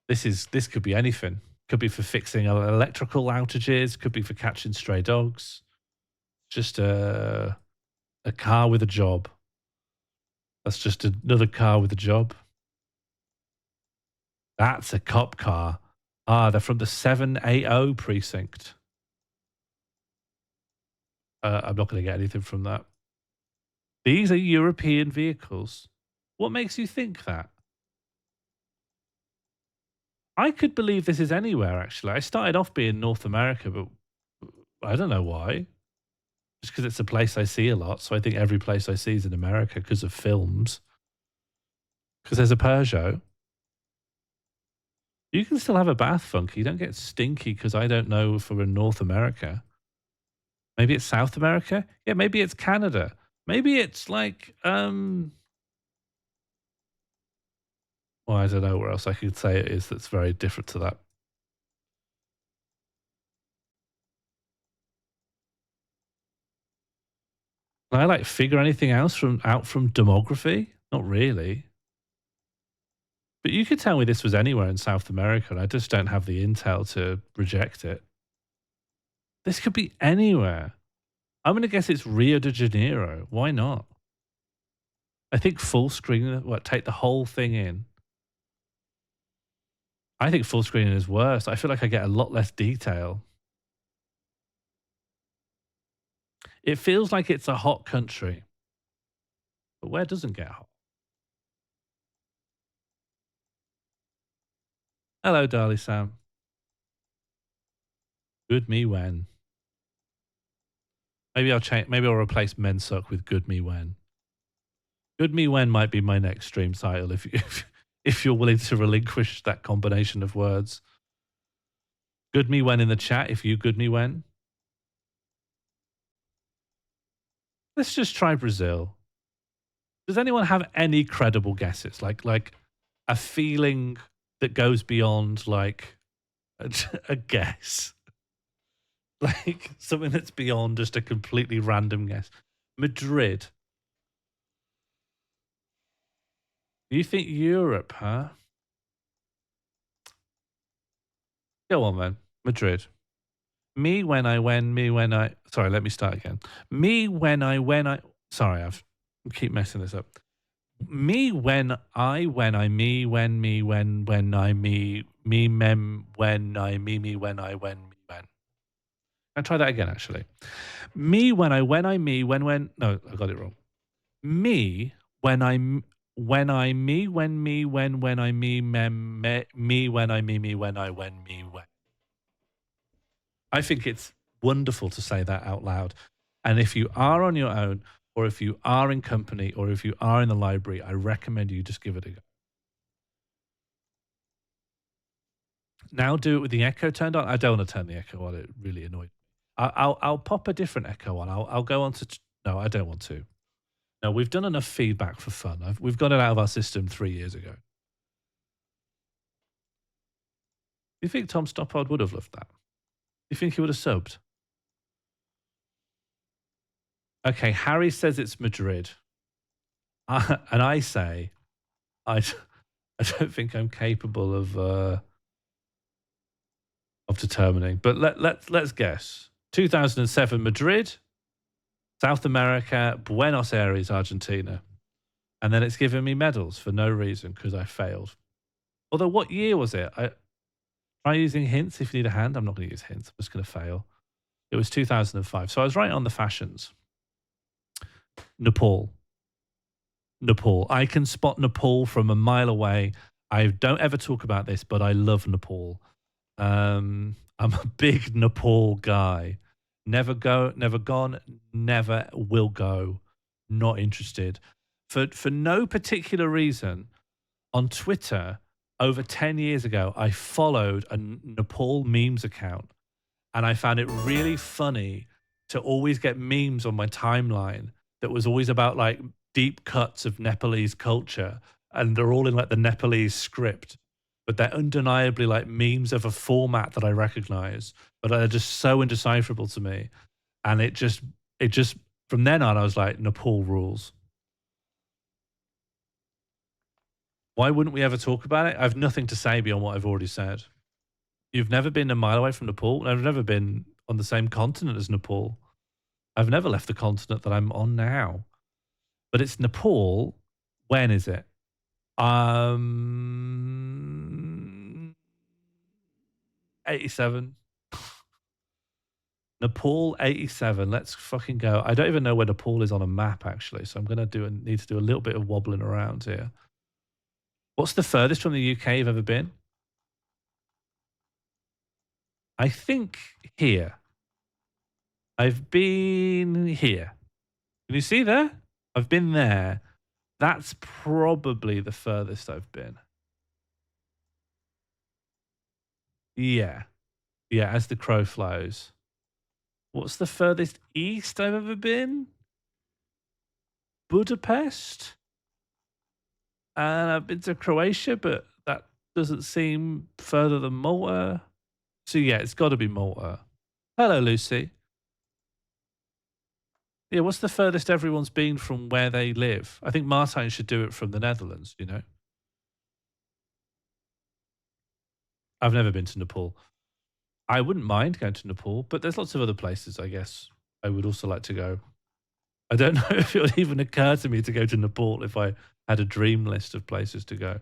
This could be anything. Could be for fixing electrical outages, could be for catching stray dogs. Just a car with a job. That's just another car with a job. That's a cop car. Ah, they're from the 780 precinct. I'm not going to get anything from that. These are European vehicles. What makes you think that? I could believe this is anywhere, actually. I started off being North America, but I don't know why. Just because it's a place I see a lot. So I think every place I see is in America because of films. Because there's a Peugeot. You can still have a bath, Funky. You don't get stinky because I don't know if we're in North America. Maybe it's South America? Yeah, maybe it's Canada. Maybe it's like, well, I don't know where else I could say it is that's very different to that. Can I like figure anything else out from demography? Not really. But you could tell me this was anywhere in South America, and I just don't have the intel to reject it. This could be anywhere. I'm going to guess it's Rio de Janeiro. Why not? I think full screen, what, take the whole thing in. I think full screening is worse. I feel like I get a lot less detail. It feels like it's a hot country. But where doesn't get hot? Hello, Darly Sam. Good me when. Maybe I'll change. Maybe I'll replace Men Suck with Good Me When. Good Me When might be my next stream title if you're willing to relinquish that combination of words. Good Me When in the chat if you good me when. Let's just try Brazil. Does anyone have any credible guesses? Like a feeling that goes beyond like a guess. Like something that's beyond just a completely random guess. Madrid. You think Europe, huh? Go on, man. Madrid. Me when I when me when I. Sorry, let me start again. Me when I. Sorry, I keep messing this up. Me when I me when I me mem when I me when I when me when. I'll try that again. Actually, me when I me when. No, I got it wrong. Me when I when I me when me when I me mem me when I me when I when me when. I think it's wonderful to say that out loud. And if you are on your own, or if you are in company, or if you are in the library, I recommend you just give it a go. Now do it with the echo turned on. I don't want to turn the echo on. It really annoyed me. I'll pop a different echo on. I'll go on to. No, I don't want to. No, we've done enough feedback for fun. We've got it out of our system 3 years ago. You think Tom Stoppard would have loved that? You think he would have subbed? Okay, Harry says it's Madrid. And I say, I don't think I'm capable of determining. But let's guess. 2007 Madrid, South America, Buenos Aires, Argentina. And then it's giving me medals for no reason because I failed. Although, what year was it? Try using hints if you need a hand. I'm not going to use hints. I'm just going to fail. It was 2005. So I was right on the fashions. Nepal. I can spot Nepal from a mile away. I don't ever talk about this, but I love Nepal. I'm a big Nepal guy. Never gone, never will go. Not interested. For no particular reason, on Twitter, over 10 years ago, I followed a Nepal memes account, and I found it really funny to always get memes on my timeline that was always about like deep cuts of Nepalese culture, and they're all in like the Nepalese script, but they're undeniably like memes of a format that I recognize, but they're just so indecipherable to me. And it just from then on, I was like, Nepal rules. Why wouldn't we ever talk about it? I have nothing to say beyond what I've already said. You've never been a mile away from Nepal. I've never been on the same continent as Nepal. I've never left the continent that I'm on now. But it's Nepal. When is it? 87. Nepal 87. Let's fucking go. I don't even know where Nepal is on a map actually, so I'm gonna need to do a little bit of wobbling around here. What's the furthest from the UK you've ever been? I think here. I've been here. Can you see there? I've been there. That's probably the furthest I've been. Yeah. Yeah, as the crow flies. What's the furthest east I've ever been? Budapest? And I've been to Croatia, but that doesn't seem further than Malta. So yeah, it's got to be Malta. Hello, Lucy. Yeah, what's the furthest everyone's been from where they live? I think Martijn should do it from the Netherlands, you know? I've never been to Nepal. I wouldn't mind going to Nepal, but there's lots of other places, I guess, I would also like to go. I don't know if it would even occur to me to go to Nepal if I had a dream list of places to go.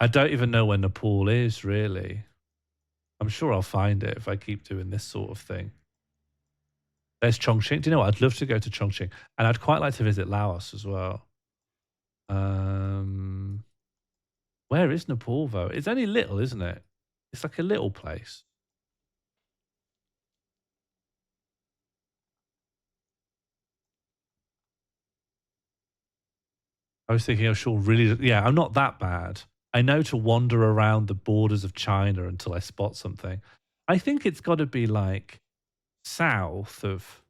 I don't even know where Nepal is, really. I'm sure I'll find it if I keep doing this sort of thing. There's Chongqing. Do you know what? I'd love to go to Chongqing. And I'd quite like to visit Laos as well. Where is Nepal, though? It's only little, isn't it? It's like a little place. I was thinking, oh, sure, really, yeah, I'm not that bad. I know to wander around the borders of China until I spot something. I think it's got to be like south of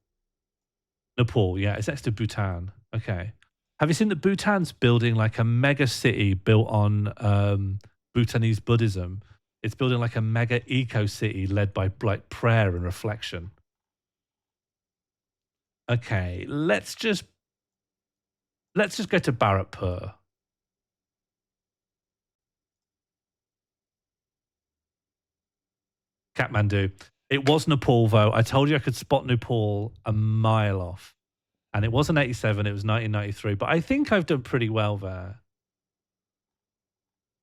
Nepal. Yeah, it's next to Bhutan. Okay. Have you seen that Bhutan's building like a mega city built on Bhutanese Buddhism? It's building like a mega eco city led by like prayer and reflection. Okay, let's just go to Bharatpur. Kathmandu. It was Nepal though. I told you I could spot Nepal a mile off. And it wasn't 87, it was 1993. But I think I've done pretty well there.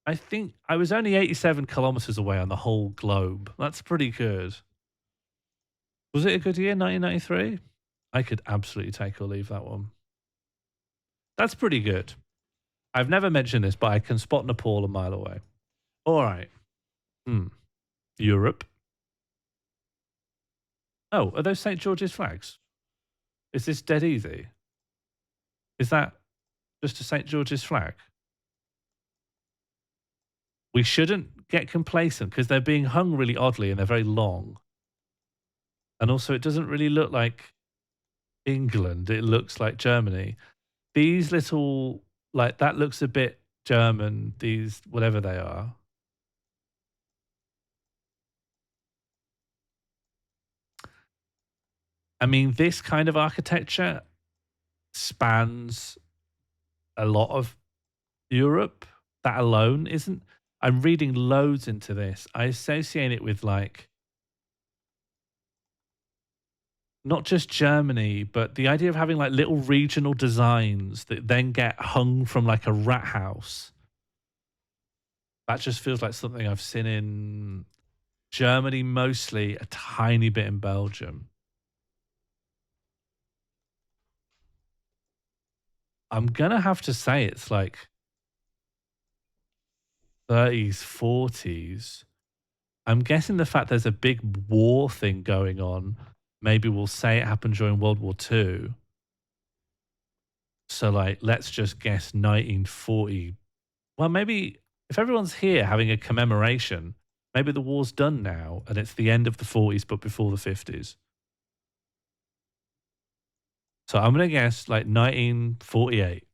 I think I was only 87 kilometers away on the whole globe. That's pretty good. Was it a good year, 1993? I could absolutely take or leave that one. That's pretty good. I've never mentioned this, but I can spot Nepal a mile away. All right. Europe. Oh, are those St. George's flags? Is this dead easy? Is that just a St. George's flag? We shouldn't get complacent because they're being hung really oddly and they're very long. And also, it doesn't really look like England. It looks like Germany. These little, like, that looks a bit German, these, whatever they are. I mean, this kind of architecture spans a lot of Europe. That alone isn't. I'm reading loads into this. I associate it with like not just Germany, but the idea of having like little regional designs that then get hung from like a rat house. That just feels like something I've seen in Germany mostly, a tiny bit in Belgium. I'm gonna have to say it's like 30s, 40s. I'm guessing the fact there's a big war thing going on, maybe we'll say it happened during World War II. So, like, let's just guess 1940. Well, maybe if everyone's here having a commemoration, maybe the war's done now and it's the end of the 40s, but before the 50s. So I'm going to guess like 1948.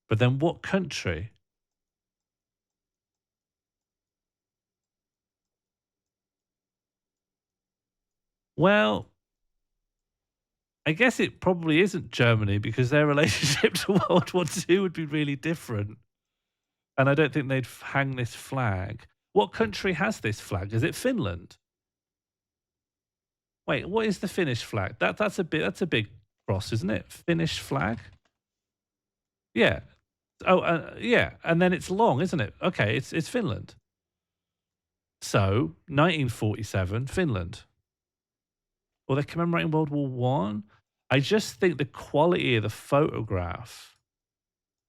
But then what country? Well, I guess it probably isn't Germany because their relationship to World War II would be really different. And I don't think they'd hang this flag. What country has this flag? Is it Finland? Wait, what is the Finnish flag? That's a big cross, isn't it? Finnish flag? Yeah. Oh, yeah. And then it's long, isn't it? Okay, it's Finland. So 1947, Finland. Well, they're commemorating World War One. I just think the quality of the photograph.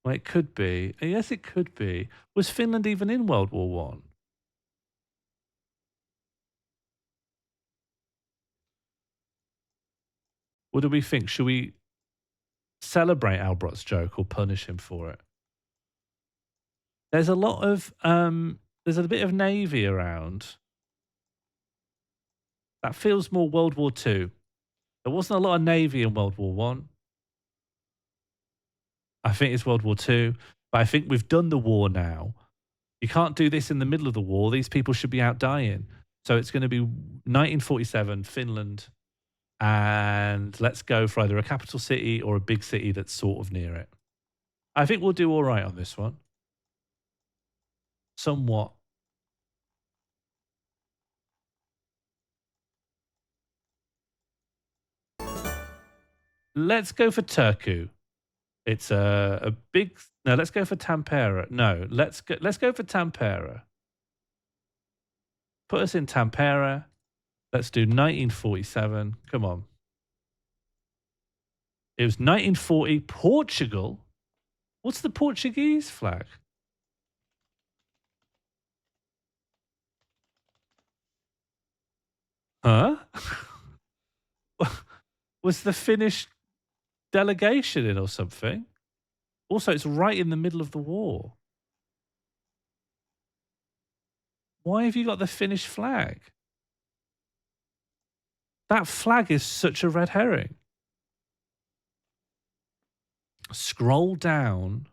Well, it could be. Yes, it could be. Was Finland even in World War One? What do we think? Should we celebrate Albert's joke or punish him for it? There's a lot of there's a bit of navy around. That feels more World War Two. There wasn't a lot of navy in World War One. I think it's World War Two, but I think we've done the war now. You can't do this in the middle of the war. These people should be out dying. So it's going to be 1947, Finland, and let's go for either a capital city or a big city that's sort of near it. I think we'll do all right on this one. Somewhat. Let's go for Turku. It's a big. No, let's go for Tampere. No, let's go for Tampere. Put us in Tampere. Let's do 1947. Come on. It was 1940 Portugal. What's the Portuguese flag? Huh? Was the Finnish delegation in or something? Also, it's right in the middle of the war. Why have you got the Finnish flag? That flag is such a red herring. Scroll down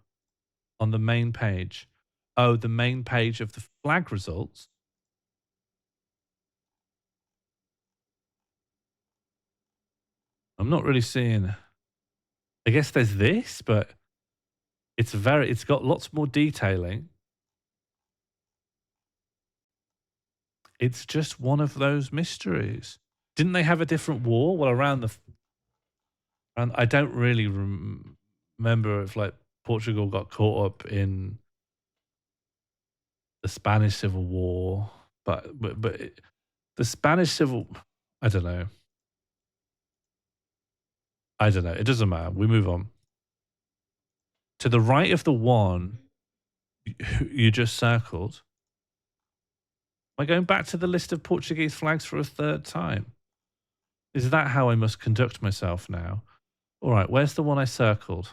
on the main page. Oh, the main page of the flag results. I'm not really seeing. I guess there's this, but it's got lots more detailing. It's just one of those mysteries. Didn't they have a different war? Well, around the, and I don't really remember if like Portugal got caught up in the Spanish Civil War, but the Spanish Civil, I don't know. I don't know. It doesn't matter. We move on. To the right of the one you just circled, am I going back to the list of Portuguese flags for a third time? Is that how I must conduct myself now? All right, where's the one I circled?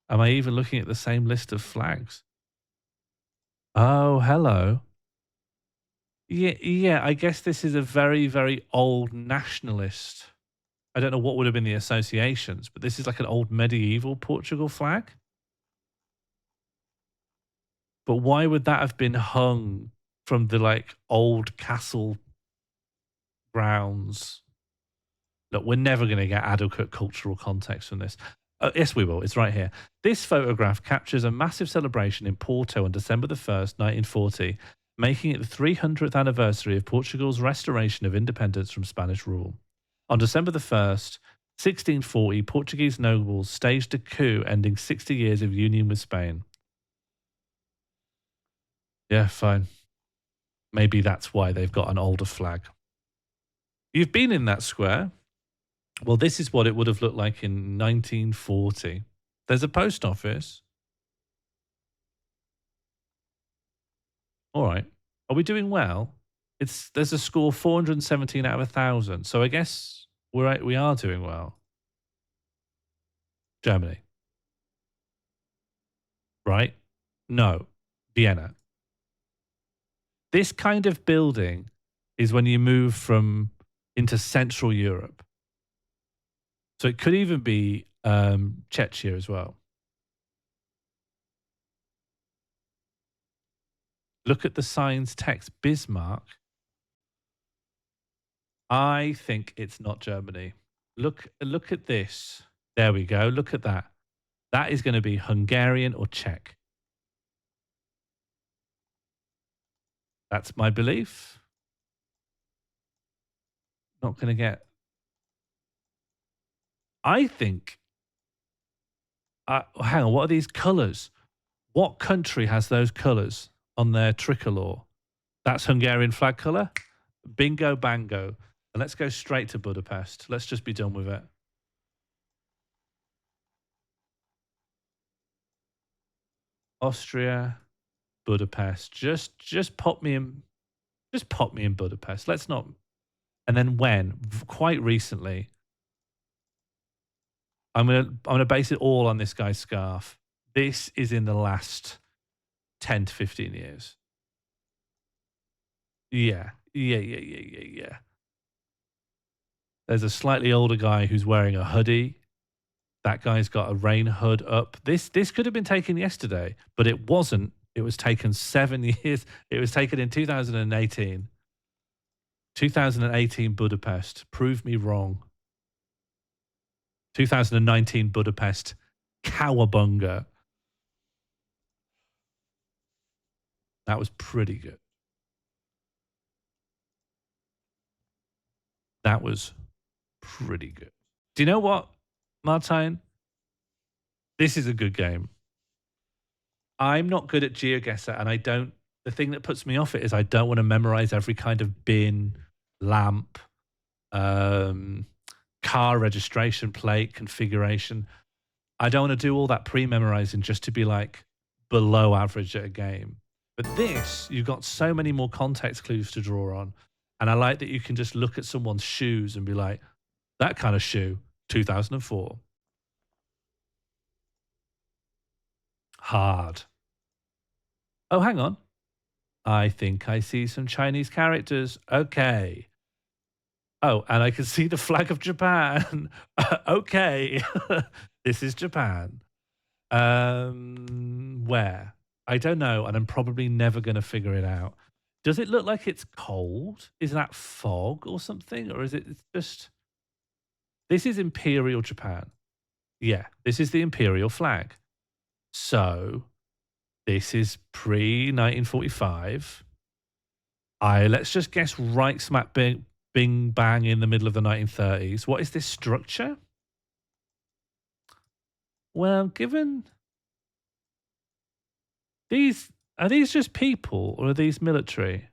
Am I even looking at the same list of flags? Oh, hello. Yeah, yeah, I guess this is a very, very old nationalist. I don't know what would have been the associations, but this is like an old medieval Portugal flag. But why would that have been hung from the like old castle grounds? Look, we're never going to get adequate cultural context from this. Yes, we will. It's right here. This photograph captures a massive celebration in Porto on December the 1st, 1940, making it the 300th anniversary of Portugal's restoration of independence from Spanish rule. On December the 1st, 1640, Portuguese nobles staged a coup ending 60 years of union with Spain. Yeah, fine. Maybe that's why they've got an older flag. You've been in that square. Well, this is what it would have looked like in 1940. There's a post office. All right. Are we doing well? There's a score 417 out of 1,000. So I guess we are doing well. Germany. Right? No. Vienna. This kind of building is when you move from into Central Europe. So it could even be Czechia as well. Look at the sign's text, Bismarck. I think it's not Germany. Look at this. There we go. Look at that. That is going to be Hungarian or Czech. That's my belief. Not going to get. I think. Hang on. What are these colors? What country has those colors on their tricolor? That's Hungarian flag color. Bingo, bango. And let's go straight to Budapest. Let's just be done with it. Austria, Budapest. Just pop me in. Just pop me in Budapest. Let's not. And then when? Quite recently. I'm gonna base it all on this guy's scarf. This is in the last 10 to 15 years. Yeah. Yeah. There's a slightly older guy who's wearing a hoodie. That guy's got a rain hood up. This could have been taken yesterday, but it wasn't. It was taken 7 years. It was taken in 2018. 2018 Budapest. Prove me wrong. 2019 Budapest. Cowabunga. That was pretty good. That was pretty good. Do you know what, Martine? This is a good game. I'm not good at GeoGuessr, and I don't. The thing that puts me off it is I don't want to memorize every kind of bin, lamp, car registration plate configuration. I don't want to do all that pre-memorizing just to be like below average at a game. But this, you've got so many more context clues to draw on. And I like that you can just look at someone's shoes and be like, that kind of shoe, 2004. Hard. Oh, hang on. I think I see some Chinese characters. Okay. Oh, and I can see the flag of Japan. Okay. This is Japan. Where? I don't know, and I'm probably never going to figure it out. Does it look like it's cold? Is that fog or something? Or is it just... This is Imperial Japan. Yeah, this is the Imperial flag. So, this is pre-1945. Let's just guess right smack bing bang in the middle of the 1930s. What is this structure? Well, given... Are these just people or are these military?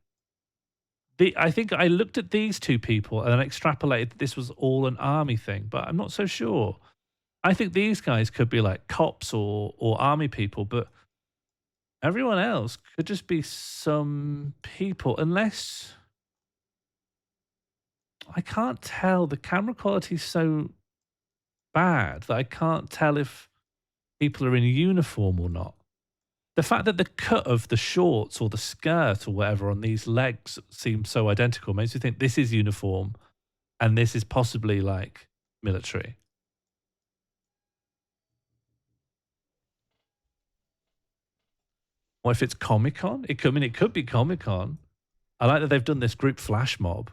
I think I looked at these two people and then extrapolated that this was all an army thing, but I'm not so sure. I think these guys could be like cops or army people, but everyone else could just be some people, unless... I can't tell. The camera quality is so bad that I can't tell if people are in uniform or not. The fact that the cut of the shorts or the skirt or whatever on these legs seems so identical makes me think this is uniform and this is possibly like military. What if it's Comic-Con? It could be Comic-Con. I like that they've done this group flash mob.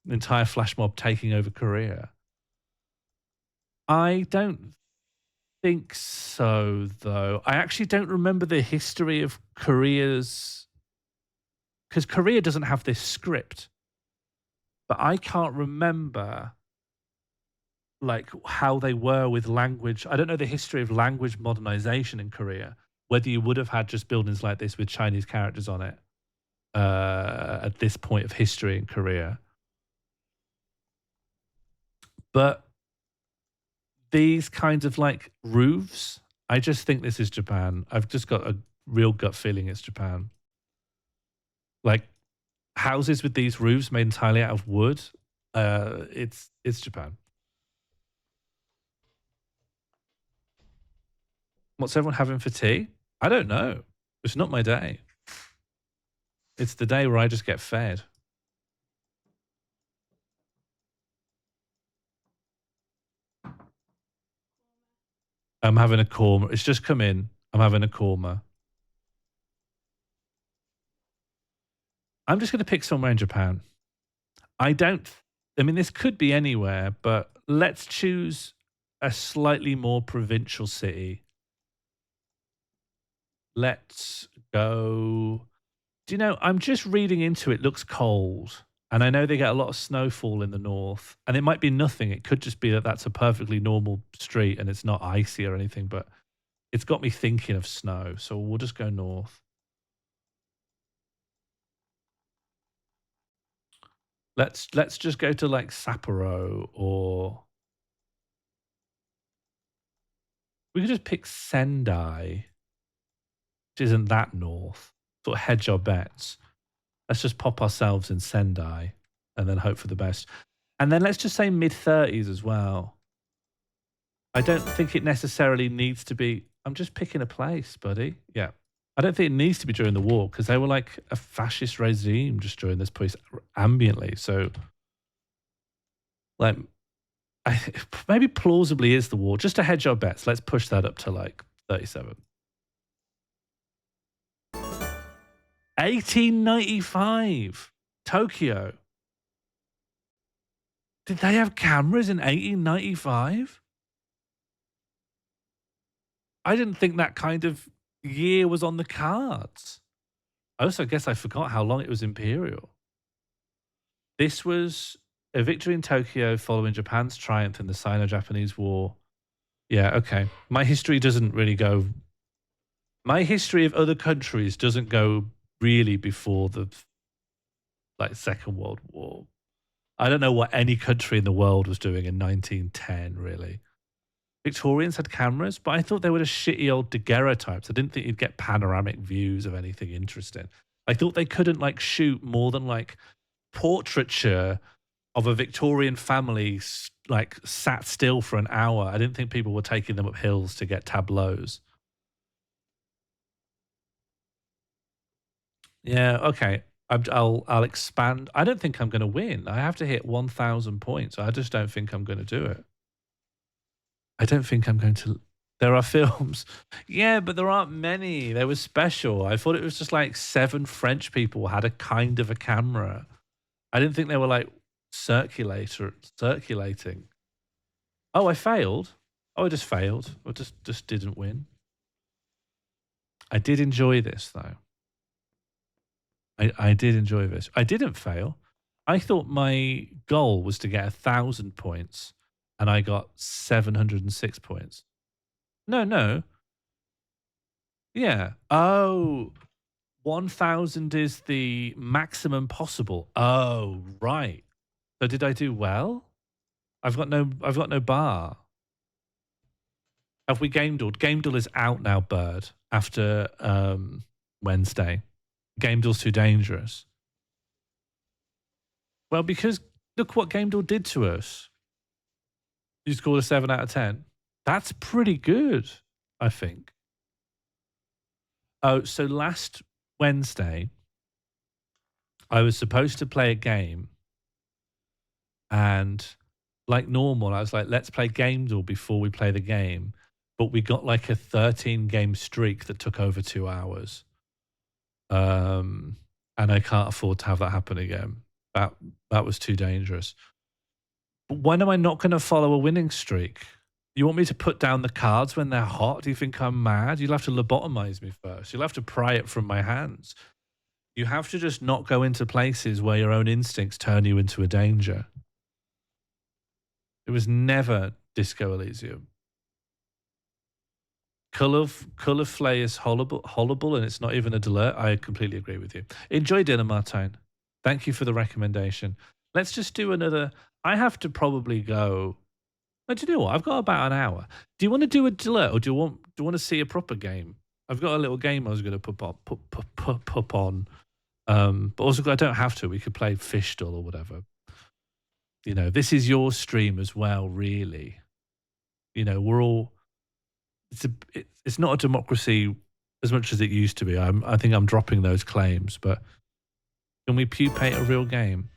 The entire flash mob taking over Korea. I don't think so, though. I actually don't remember the history of Korea's... Because Korea doesn't have this script. But I can't remember like how they were with language. I don't know the history of language modernization in Korea. Whether you would have had just buildings like this with Chinese characters on it at this point of history in Korea. But these kinds of like roofs, I just think this is Japan. I've just got a real gut feeling it's Japan. Like houses with these roofs made entirely out of wood. It's Japan. What's everyone having for tea? I don't know. It's not my day. It's the day where I just get fed. I'm having a korma. It's just come in. I'm having a korma. I'm just going to pick somewhere in Japan. I don't. I mean, this could be anywhere, but let's choose a slightly more provincial city. Let's go. Do you know, I'm just reading into it, looks cold. And I know they get a lot of snowfall in the north. And it might be nothing. It could just be that that's a perfectly normal street and it's not icy or anything, but it's got me thinking of snow. So we'll just go north. Let's just go to like Sapporo, or we could just pick Sendai, which isn't that north. Sort of hedge our bets. Let's just pop ourselves in Sendai and then hope for the best. And then let's just say mid-30s as well. I don't think it necessarily needs to be. I'm just picking a place, buddy. Yeah. I don't think it needs to be during the war because they were like a fascist regime just during this place ambiently. So, like, maybe plausibly is the war. Just to hedge our bets, let's push that up to like 37. 1895, Tokyo. Did they have cameras in 1895? I didn't think that kind of year was on the cards. Also, I guess I forgot how long it was imperial. This was a victory in Tokyo following Japan's triumph in the Sino-Japanese War. Yeah, okay. My history doesn't really go. My history of other countries doesn't go really before the like Second World War. I don't know what any country in the world was doing in 1910, really. Victorians had cameras, but I thought they were just shitty old daguerreotypes. I didn't think you'd get panoramic views of anything interesting. I thought they couldn't like shoot more than like portraiture of a Victorian family like sat still for an hour. I didn't think people were taking them up hills to get tableaus. Yeah, okay. I'll expand. I don't think I'm going to win. I have to hit 1,000 points. I just don't think I'm going to do it. I don't think I'm going to. There are films. Yeah, but there aren't many. They were special. I thought it was just like 7 French people had a kind of a camera. I didn't think they were like circulating. Oh, I failed. Oh, I just failed. I just didn't win. I did enjoy this though. I did enjoy this. I didn't fail. I thought my goal was to get 1,000 points, and I got 706 points. No, no. Yeah. Oh, 1,000 is the maximum possible. Oh, right. So did I do well? I've got no bar. Have we game dueled? Game duel is out now, Bird, after Wednesday. Game duel's too dangerous. Well, because look what Game Duel did to us. You scored a 7 out of 10. That's pretty good, I think. Oh, so last Wednesday, I was supposed to play a game. And like normal, I was like, let's play Game Duel before we play the game. But we got like a 13 game streak that took over 2 hours. And I can't afford to have that happen again. That was too dangerous. But when am I not going to follow a winning streak? You want me to put down the cards when they're hot? Do you think I'm mad? You'll have to lobotomize me first. You'll have to pry it from my hands. You have to just not go into places where your own instincts turn you into a danger. It was never Disco Elysium. Color Flay is horrible, and it's not even a delight. I completely agree with you. Enjoy dinner, Martine. Thank you for the recommendation. Let's just do another. I have to probably go. Oh, do you know what? I've got about an hour. Do you want to do a delight, or do you want to see a proper game? I've got a little game I was going to put on. But also I don't have to. We could play Fish Doll or whatever. You know, this is your stream as well, really. You know, we're all. It's not a democracy as much as it used to be. I think I'm dropping those claims, but can we pupate a real game?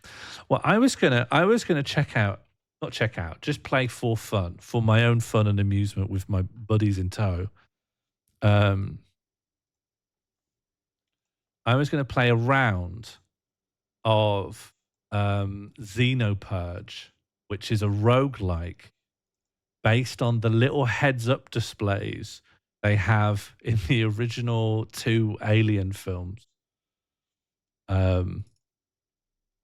Well, I was gonna check out not check out, just play for fun, for my own fun and amusement with my buddies in tow. I was going to play a round of Xenopurge, which is a roguelike based on the little heads-up displays they have in the original 2 Alien films. And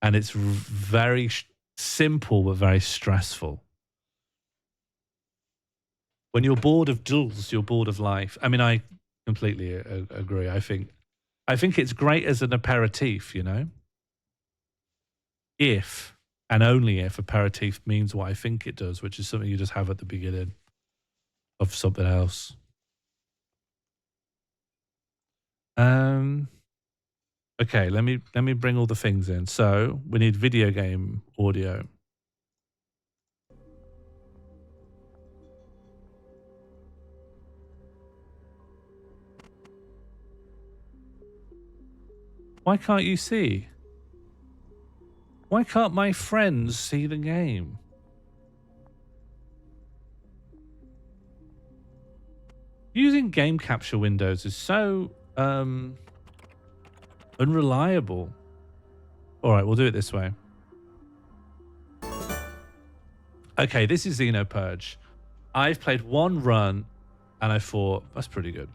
it's very simple but very stressful. When you're bored of duels, you're bored of life. I mean, I completely agree. I think it's great as an aperitif, you know? If, and only if, aperitif means what I think it does, which is something you just have at the beginning of something else. Okay, let me bring all the things in. So we need video game audio. Why can't you see? Why can't my friends see the game? Using game capture windows is so unreliable. All right, we'll do it this way. Okay, this is Xenopurge. I've played one run and I thought, that's pretty good.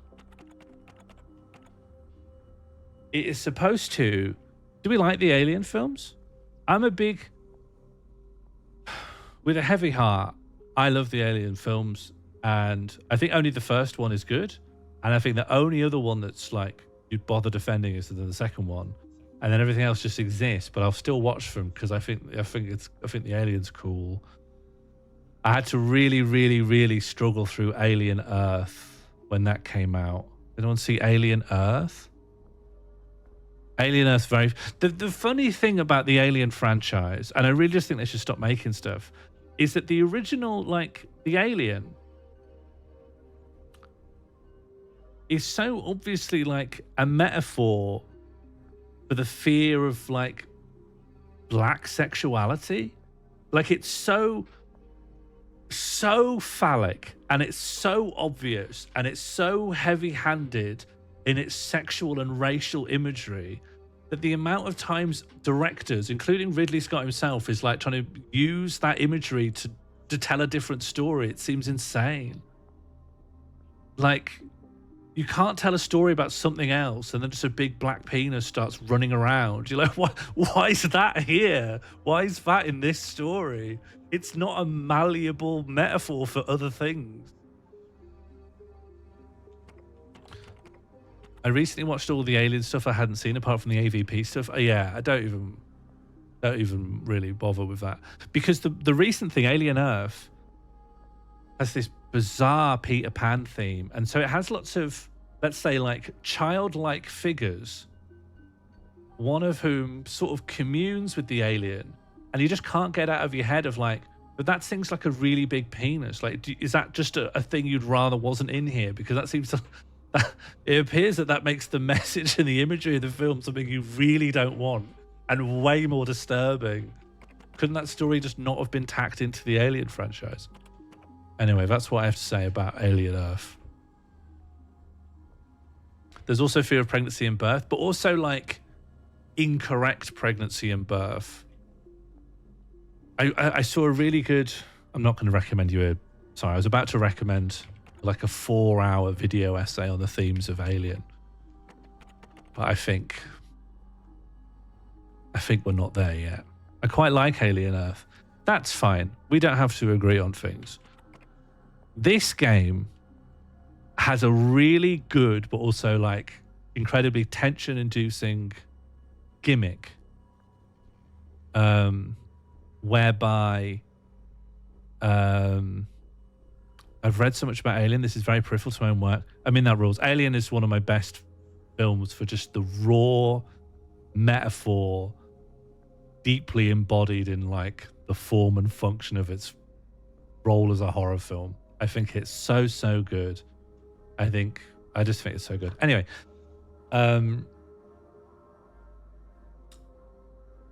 It is supposed to... Do we like the Alien films? I'm a big... With a heavy heart, I love the Alien films, and I think only the first one is good, and I think the only other one that's like you'd bother defending is the second one, and then everything else just exists. But I'll still watch them because I think the Alien's cool. I had to really struggle through Alien Earth when that came out. Anyone see Alien Earth? Alien Earth, the funny thing about the Alien franchise, and I really just think they should stop making stuff, is that the original, like, the Alien is so obviously like a metaphor for the fear of like black sexuality. Like, it's so phallic, and it's so obvious, and it's so heavy-handed in its sexual and racial imagery that the amount of times directors, including Ridley Scott himself, is like trying to use that imagery to tell a different story. It seems insane. Like, you can't tell a story about something else and then just a big black penis starts running around. You're like, why is that here? Why is that in this story? It's not a malleable metaphor for other things. I recently watched all the Alien stuff I hadn't seen apart from the AVP stuff. Yeah, I don't even really bother with that, because the recent thing, Alien Earth, has this bizarre Peter Pan theme, and so it has lots of, let's say, like childlike figures, one of whom sort of communes with the alien, and you just can't get out of your head of like, but that thing's like a really big penis. Like, is that just a thing you'd rather wasn't in here? Because that seems to... It appears that makes the message and the imagery of the film something you really don't want, and way more disturbing. Couldn't that story just not have been tacked into the Alien franchise? Anyway, that's what I have to say about Alien Earth. There's also fear of pregnancy and birth, but also like incorrect pregnancy and birth. I saw a really good... I'm not going to recommend you a... Sorry, I was about to recommend like a 4-hour video essay on the themes of Alien. But I think we're not there yet. I quite like Alien Earth. That's fine. We don't have to agree on things. This game has a really good, but also like incredibly tension-inducing gimmick, whereby I've read so much about Alien. This is very peripheral to my own work. I mean, that rules. Alien is one of my best films for just the raw metaphor, deeply embodied in like the form and function of its role as a horror film. I think it's so good. I just think it's so good. Anyway,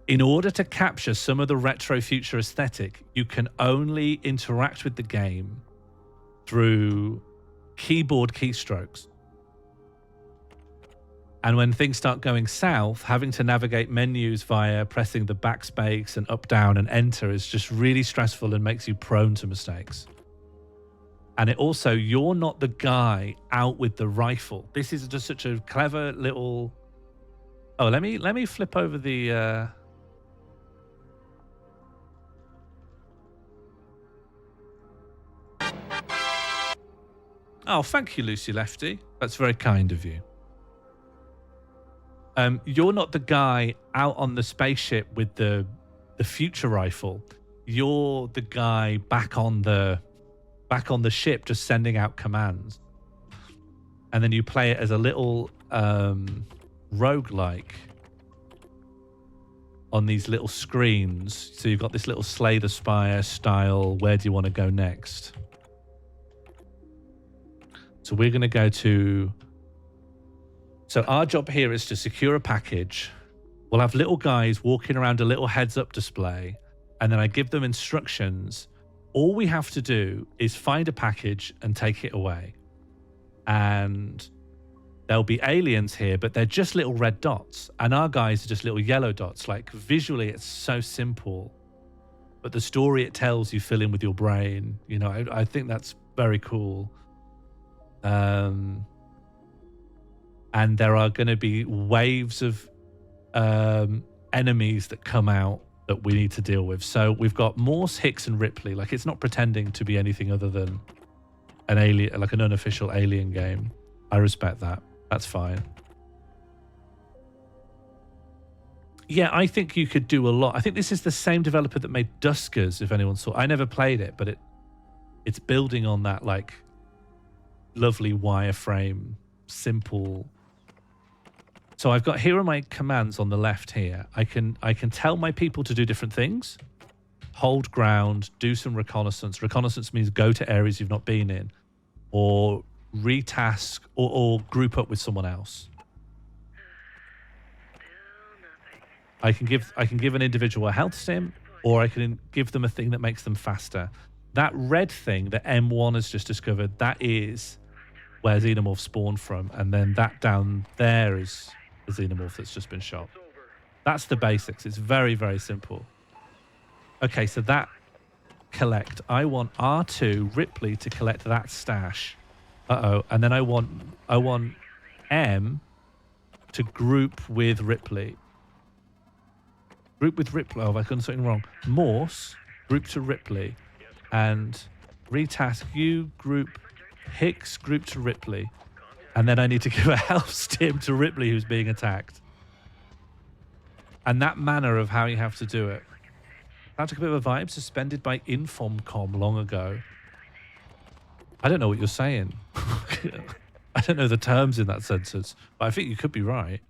In order to capture some of the retro future aesthetic, you can only interact with the game through keyboard keystrokes. And when things start going south, having to navigate menus via pressing the backspace and up, down, and enter is just really stressful and makes you prone to mistakes. And it also, you're not the guy out with the rifle. This is just such a clever little... Oh, let me flip over the... Oh, thank you, Lucy Lefty. That's very kind of you. You're not the guy out on the spaceship with the future rifle. You're the guy back on the ship, just sending out commands. And then you play it as a little roguelike on these little screens. So you've got this little Slay the Spire style. Where do you want to go next? So we're going to go to... So our job here is to secure a package. We'll have little guys walking around a little heads-up display, and then I give them instructions. All we have to do is find a package and take it away. And there'll be aliens here, but they're just little red dots. And our guys are just little yellow dots. Like, visually, it's so simple. But the story it tells, you fill in with your brain. You know, I think that's very cool. And there are going to be waves of enemies that come out that we need to deal with. So we've got Morse, Hicks, and Ripley. Like, it's not pretending to be anything other than an alien, like an unofficial alien game. I respect that. That's fine. Yeah, I think you could do a lot. I think this is the same developer that made Duskers, if anyone saw. I never played it, but it's building on that, like, lovely wireframe, simple. So I've got, here are my commands on the left here. I can tell my people to do different things. Hold ground, do some reconnaissance. Reconnaissance means go to areas you've not been in, or retask, or group up with someone else. I can give an individual a health sim, or I can give them a thing that makes them faster. That red thing that M1 has just discovered, that is where xenomorphs spawn from, and then that down there is the xenomorph that's just been shot. That's the basics. It's very, very simple. Okay, so that collect. I want R2 Ripley to collect that stash. And then I want M to group with Ripley. Group with Ripley. Oh, have I done something wrong? Morse, group to Ripley, and retask you group. Hicks group to Ripley, and then I need to give a health stim to Ripley who's being attacked. And that manner of how you have to do it. That took a bit of a vibe, suspended by Infomcom long ago. I don't know what you're saying. I don't know the terms in that sentence, but I think you could be right.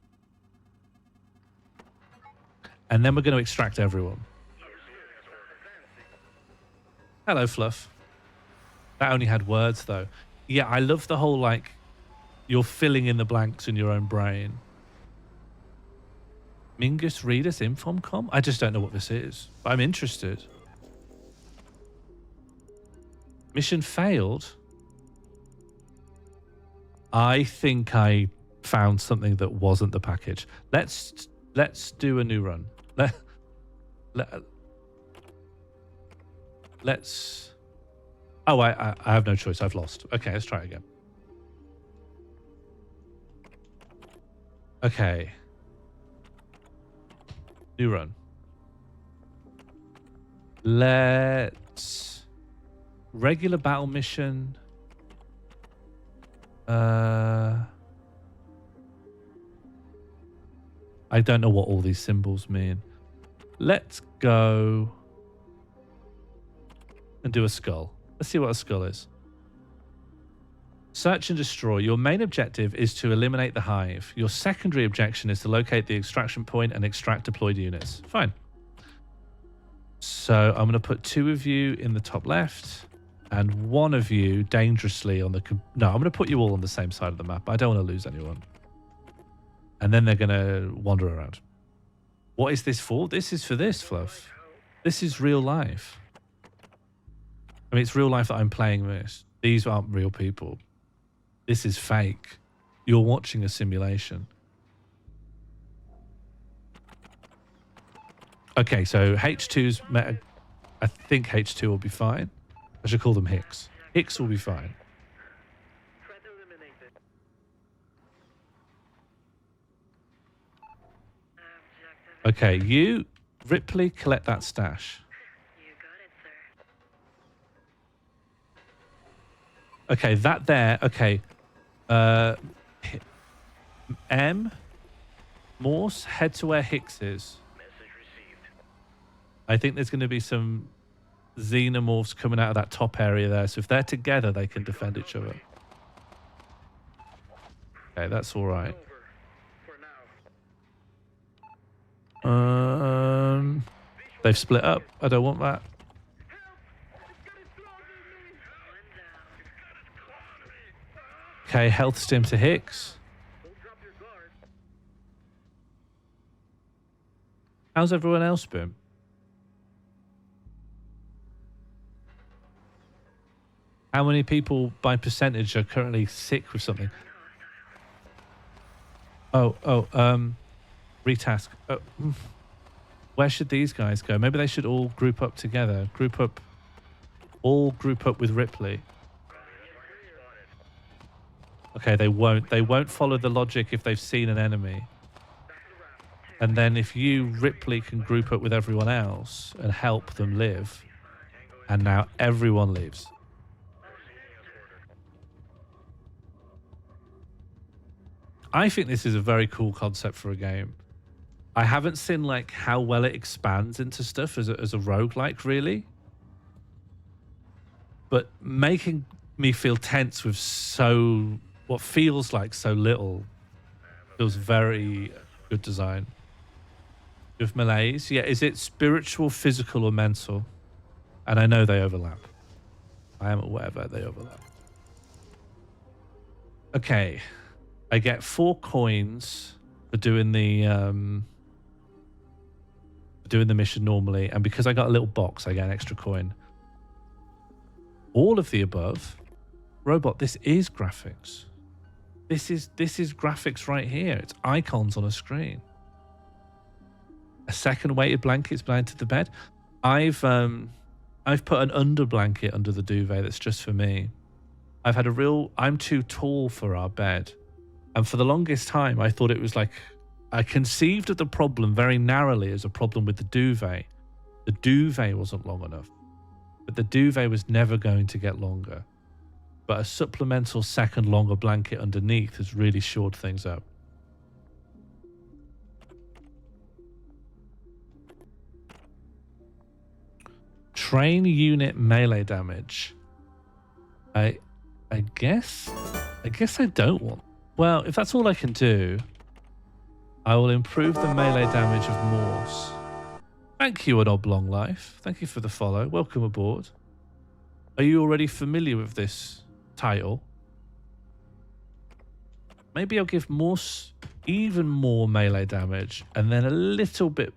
And then we're going to extract everyone. Hello, Fluff. That only had words, though. Yeah, I love the whole, like, you're filling in the blanks in your own brain. Mingus Readers Infomcom? I just don't know what this is, but I'm interested. Mission failed? I think I found something that wasn't the package. Let's do a new run. Let's... Oh, I have no choice. I've lost. Okay, let's try again. Okay. New run. Let's... Regular battle mission. I don't know what all these symbols mean. Let's go and do a skull. Let's see what a skull is. Search and destroy. Your main objective is to eliminate the hive. Your secondary objection is to locate the extraction point and extract deployed units. Fine. So I'm going to put 2 of you in the top left and 1 of you dangerously on the... No, I'm going to put you all on the same side of the map. I don't want to lose anyone. And then they're going to wander around. What is this for? This is for this, Fluff. This is real life. I mean, it's real life that I'm playing this. These aren't real people. This is fake. You're watching a simulation. Okay, so H2's meta. I think H2 will be fine. I should call them Hicks. Hicks will be fine. Okay, you, Ripley, collect that stash. You got it, sir. Okay, that there. Okay. M. Morse, head to where Hicks is. Message received. I think there's going to be some xenomorphs coming out of that top area there. So if they're together, they can defend each other. Okay, that's all right. Over for now. They've split up. I don't want that. Okay, health stim to Hicks. Don't drop your guard. How's everyone else been? How many people by percentage are currently sick with something? Retask. Where should these guys go? Maybe they should all group up together. All group up with Ripley. Okay, they won't. They won't follow the logic if they've seen an enemy. And then if you, Ripley, can group up with everyone else and help them live. And now everyone leaves. I think this is a very cool concept for a game. I haven't seen like how well it expands into stuff as a roguelike, really. But making me feel tense with what feels like so little feels very good design. With malaise, yeah, is it spiritual, physical, or mental? And I know they overlap. I am aware that they overlap. Okay. I get 4 coins for doing the mission normally, and because I got a little box, I get an extra coin. All of the above, robot. This is graphics. This is graphics right here. It's icons on a screen. A second weighted blanket's behind to the bed. I've put an under blanket under the duvet that's just for me. I'm too tall for our bed. And for the longest time, I thought it was like, I conceived of the problem very narrowly as a problem with the duvet. The duvet wasn't long enough, but the duvet was never going to get longer. But a supplemental second longer blanket underneath has really shored things up. Train unit melee damage. I guess I don't want. Well, if that's all I can do, I will improve the melee damage of Morse. Thank you, An Oblong Life. Thank you for the follow. Welcome aboard. Are you already familiar with this title? Maybe I'll give Morse even more melee damage and then a little bit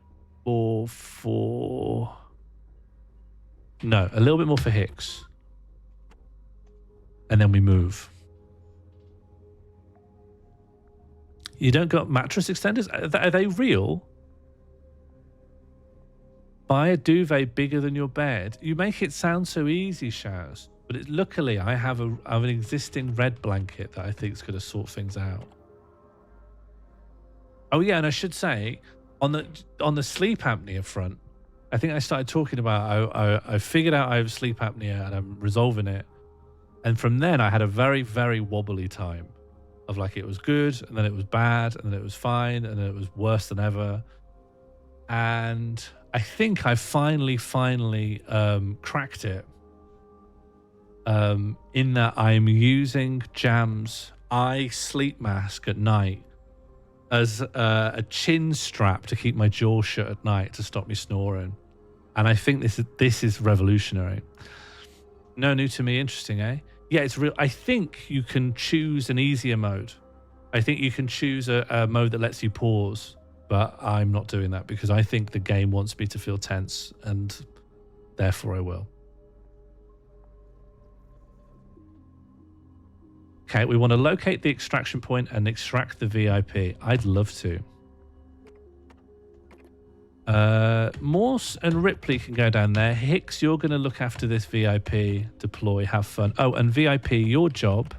more for... No, a little bit more for Hicks. And then we move. You don't got mattress extenders? Are they real? Buy a duvet bigger than your bed. You make it sound so easy, Shaz. But luckily, I have an existing red blanket that I think is going to sort things out. Oh yeah, and I should say, on the sleep apnea front, I think I started talking about I figured out I have sleep apnea and I'm resolving it. And from then, I had a very, very wobbly time. Of like it was good, and then it was bad, and then it was fine, and then it was worse than ever. And I think I finally cracked it. In that I'm using Jam's eye sleep mask at night as a chin strap to keep my jaw shut at night to stop me snoring. And I think this is revolutionary. No new to me, interesting, eh? Yeah, it's real. I think you can choose an easier mode. I think you can choose a mode that lets you pause. but I'm not doing that because I think the game wants me to feel tense, and therefore I will. Okay, we want to locate the extraction point and extract the VIP. I'd love to. Morse and Ripley can go down there. Hicks, you're going to look after this VIP. Deploy, have fun. Oh, and VIP, your job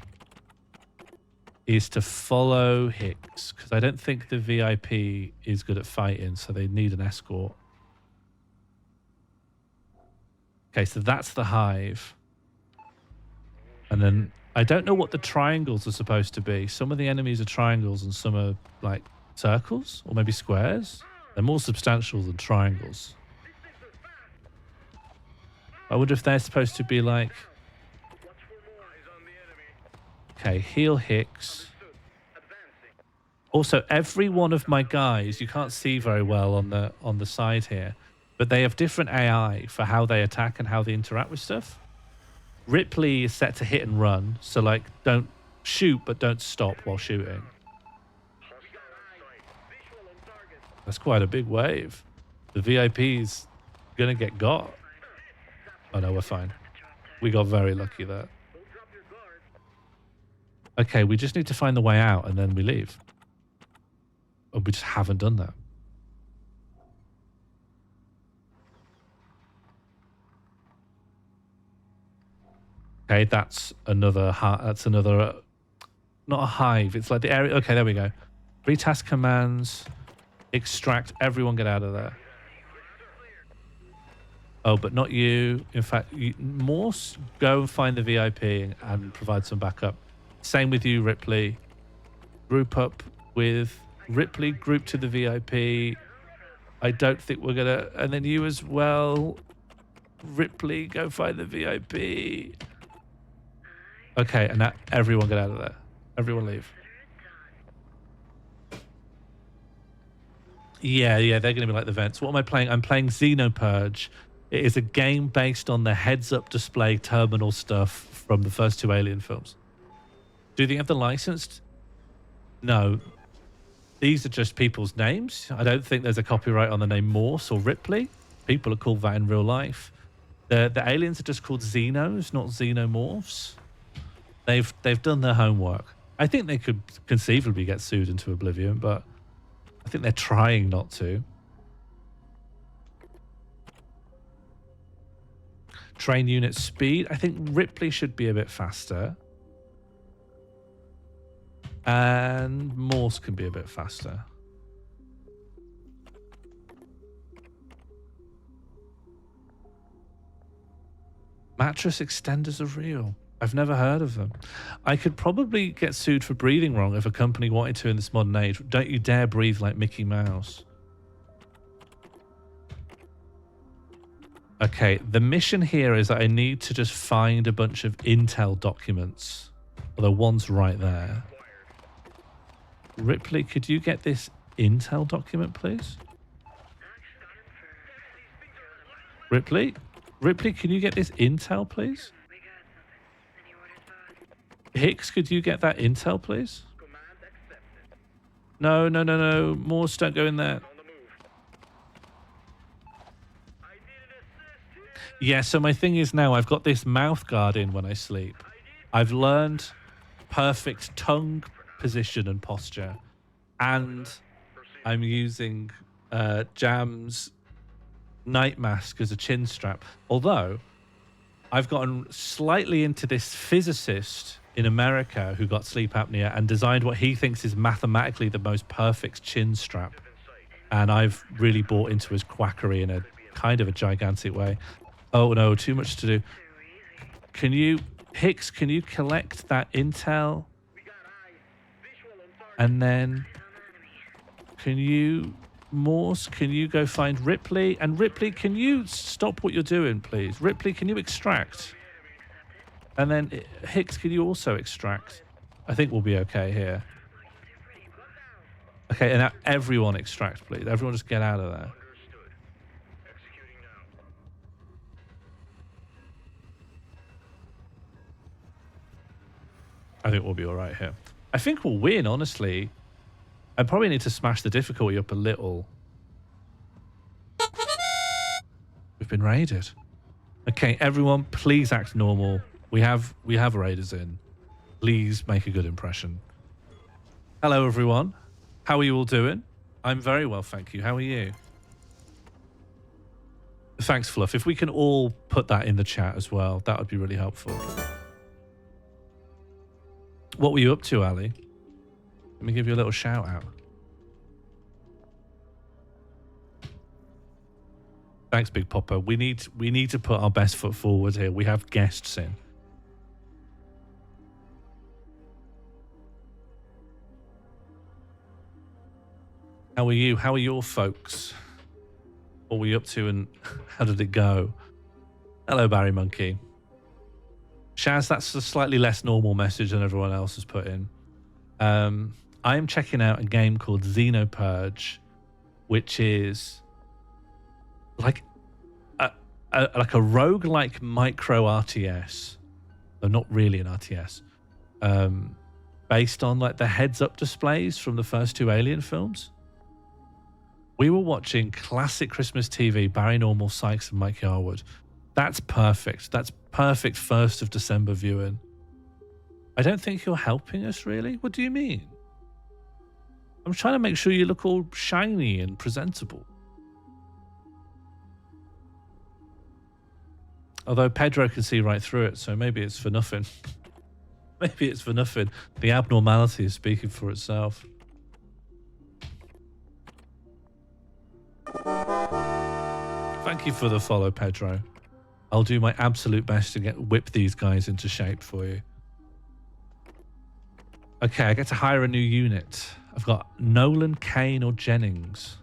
is to follow Hicks, because I don't think the VIP is good at fighting, so they need an escort. Okay, so that's the hive. And then I don't know what the triangles are supposed to be. Some of the enemies are triangles and some are like circles or maybe squares. They're more substantial than triangles. I wonder if they're supposed to be like... Okay, heal Hicks. Also, every one of my guys, you can't see very well on the side here, but they have different AI for how they attack and how they interact with stuff. Ripley is set to hit and run, so like don't shoot but don't stop while shooting. That's quite a big wave. The VIP's gonna get got. Oh no, we're fine. We got very lucky there. Okay, we just need to find the way out and then we leave. Oh, we just haven't done that. Okay, that's another not a hive. It's like the area. Okay, there we go. Retask commands. Extract. Everyone get out of there. Oh, but not you. In fact, Morse, go and find the VIP and provide some backup. Same with you, Ripley. Group up with Ripley. Group to the VIP. I don't think we're going to... And then you as well. Ripley, go find the VIP. Okay, and now everyone get out of there. Everyone leave. Yeah, they're going to be like the vents. What am I playing? I'm playing xenopurge. It is a game based on the heads-up display terminal stuff from the first two Alien films. Do they have the licensed? No. These are just people's names. I don't think there's a copyright on the name Morse or Ripley. People are called that in real life. The aliens are just called Xenos, not Xenomorphs. They've done their homework. I think they could conceivably get sued into oblivion, but I think they're trying not to. Train unit speed. I think Ripley should be a bit faster. And Morse can be a bit faster. Mattress extenders are real. I've never heard of them. I could probably get sued for breathing wrong if a company wanted to in this modern age. Don't you dare breathe like Mickey Mouse. Okay, the mission here is that I need to just find a bunch of intel documents. Although one's right there. Ripley, could you get this intel document, please? Ripley? Ripley, can you get this intel, please? Hicks, could you get that intel, please? No. Morse, don't go in there. Yeah, so my thing is now I've got this mouth guard in when I sleep. I've learned perfect tongue position and posture. And I'm using Jam's night mask as a chin strap. Although, I've gotten slightly into this physicist in America who got sleep apnea and designed what he thinks is mathematically the most perfect chin strap. And I've really bought into his quackery in a kind of a gigantic way. Oh no, too much to do. Can you, Hicks, can you collect that intel? And then, can you, Morse, can you go find Ripley? And Ripley, can you stop what you're doing, please? Ripley, can you extract? And then, Hicks, can you also extract? I think we'll be okay here. Okay, and now everyone extract, please. Everyone just get out of there. I think we'll be all right here. I think we'll win, honestly. I probably need to smash the difficulty up a little. We've been raided. Okay, everyone, please act normal. We have raiders in. Please make a good impression. Hello, everyone. How are you all doing? I'm very well, thank you. How are you? Thanks, Fluff. If we can all put that in the chat as well, that would be really helpful. What were you up to, Ali? Let me give you a little shout out. Thanks, Big Popper. We need to put our best foot forward here. We have guests in. How are you? How are your folks? What were you up to and how did it go? Hello, Barry Monkey. Shaz, that's a slightly less normal message than everyone else has put in. I am checking out a game called Xenopurge, which is like a roguelike micro RTS. Though not really an RTS. Based on like the heads-up displays from the first two Alien films. We were watching classic Christmas TV, Barry Normal, Sykes, and Mike Yarwood. That's perfect. That's perfect 1st of December viewing. I don't think you're helping us, really. What do you mean? I'm trying to make sure you look all shiny and presentable. Although Pedro can see right through it, so maybe it's for nothing. Maybe it's for nothing. The abnormality is speaking for itself. Thank you for the follow, Pedro. I'll do my absolute best to whip these guys into shape for you. Okay, I get to hire a new unit. I've got Nolan, Kane, or Jennings.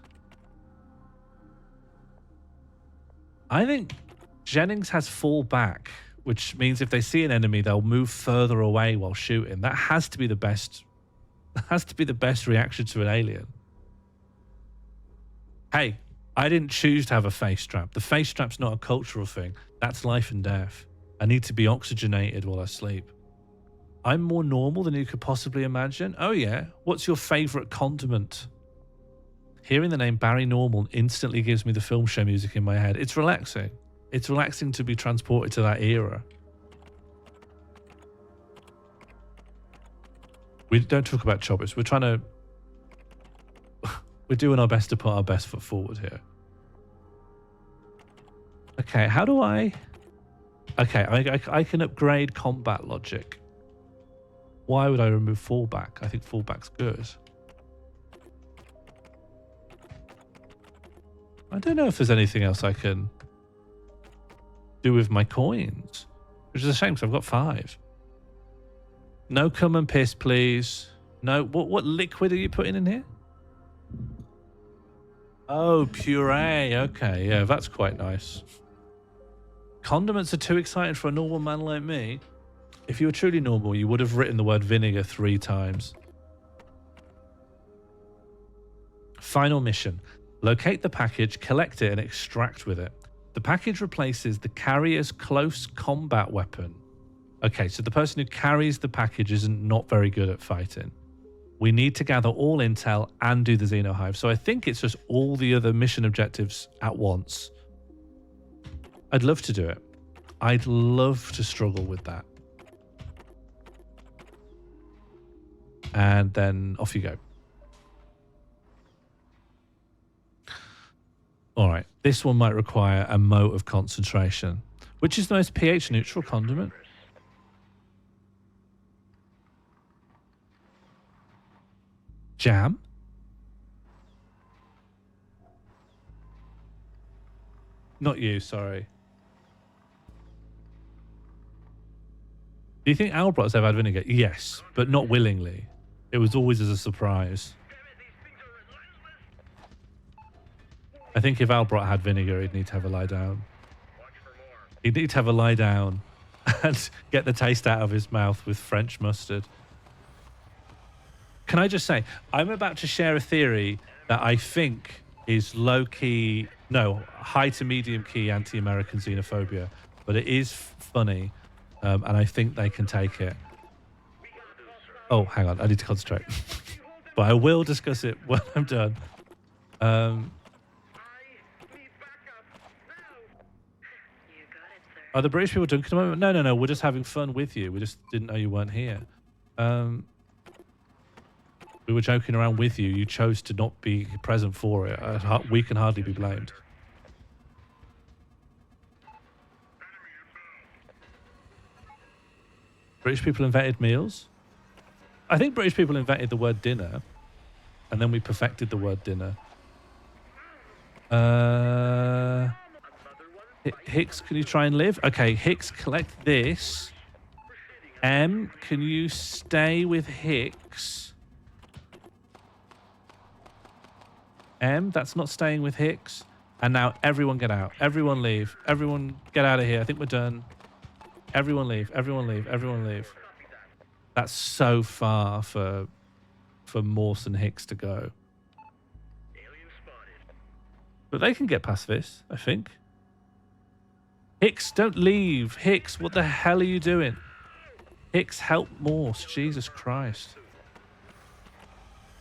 I think Jennings has fall back, which means if they see an enemy, they'll move further away while shooting. That has to be the best. That has to be the best reaction to an alien. Hey, I didn't choose to have a face strap. The face strap's not a cultural thing. That's life and death. I need to be oxygenated while I sleep. I'm more normal than you could possibly imagine. Oh yeah, what's your favorite condiment? Hearing the name Barry Normal instantly gives me the film show music in my head. It's relaxing. It's relaxing to be transported to that era. We don't talk about choppers. We're trying to... We're doing our best to put our best foot forward here. Okay, how do I... Okay, I can upgrade combat logic. Why would I remove fallback? I think fallback's good. I don't know if there's anything else I can do with my coins, which is a shame because I've got 5. No come and piss, please. No, what liquid are you putting in here? Oh, puree. Okay, yeah, that's quite nice. Condiments are too exciting for a normal man like me. If you were truly normal, you would have written the word vinegar 3 times. Final mission. Locate the package, collect it, and extract with it. The package replaces the carrier's close combat weapon. Okay, so the person who carries the package isn't not very good at fighting. We need to gather all intel and do the Xenohive. So I think it's just all the other mission objectives at once. I'd love to do it. I'd love to struggle with that. And then off you go. All right, this one might require a mote of concentration. Which is the most pH neutral condiment? Jam? Not you, sorry. Do you think Albrott's ever had vinegar? Yes, but not willingly. It was always as a surprise. I think if Albrott had vinegar, he'd need to have a lie down. He'd need to have a lie down and get the taste out of his mouth with French mustard. Can I just say, I'm about to share a theory that I think is low-key, no, high to medium-key anti-American xenophobia, but it is funny, and I think they can take it. Oh, hang on, I need to concentrate. but I will discuss it when I'm done. I need backup now. You got it, sir. Are the British people drunk at the moment? No, no, no. We're just having fun with you. We just didn't know you weren't here. We were joking around with you. You chose to not be present for it. We can hardly be blamed. British people invented meals? I think British people invented the word dinner, and then we perfected the word dinner. Hicks, can you try and live? Okay, Hicks, collect this. M, can you stay with Hicks? M, that's not staying with Hicks. And now everyone get out. Everyone leave. Everyone get out of here. I think we're done. Everyone leave. Everyone leave. Everyone leave. That's so far for Morse and Hicks to go. Alien spotted. But they can get past this, I think. Hicks, don't leave. Hicks, what the hell are you doing? Hicks, help Morse. Jesus Christ.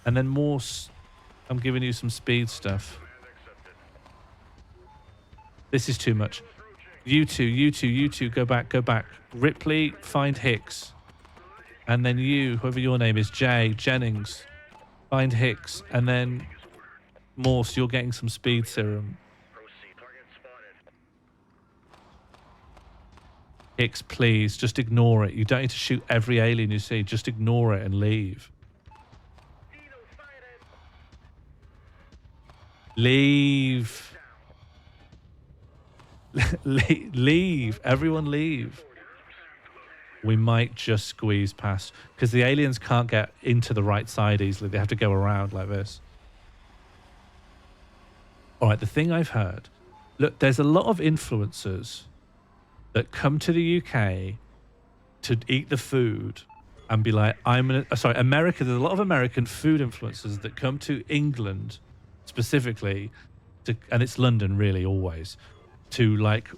And then Morse, I'm giving you some speed stuff. This is too much. You two, go back. Ripley, find Hicks. And then you, whoever your name is, Jennings, find Hicks. And then Morse, you're getting some speed serum. Proceed. Target spotted. Hicks, please, just ignore it. You don't need to shoot every alien you see. Just ignore it and leave. Dino sighted. Leave. Leave. Everyone leave. We might just squeeze past because the aliens can't get into the right side easily. They have to go around like this. All right, the thing I've heard, look, there's a lot of influencers that come to the UK to eat the food and be like, America. There's a lot of American food influencers that come to England specifically, and it's London really always, to like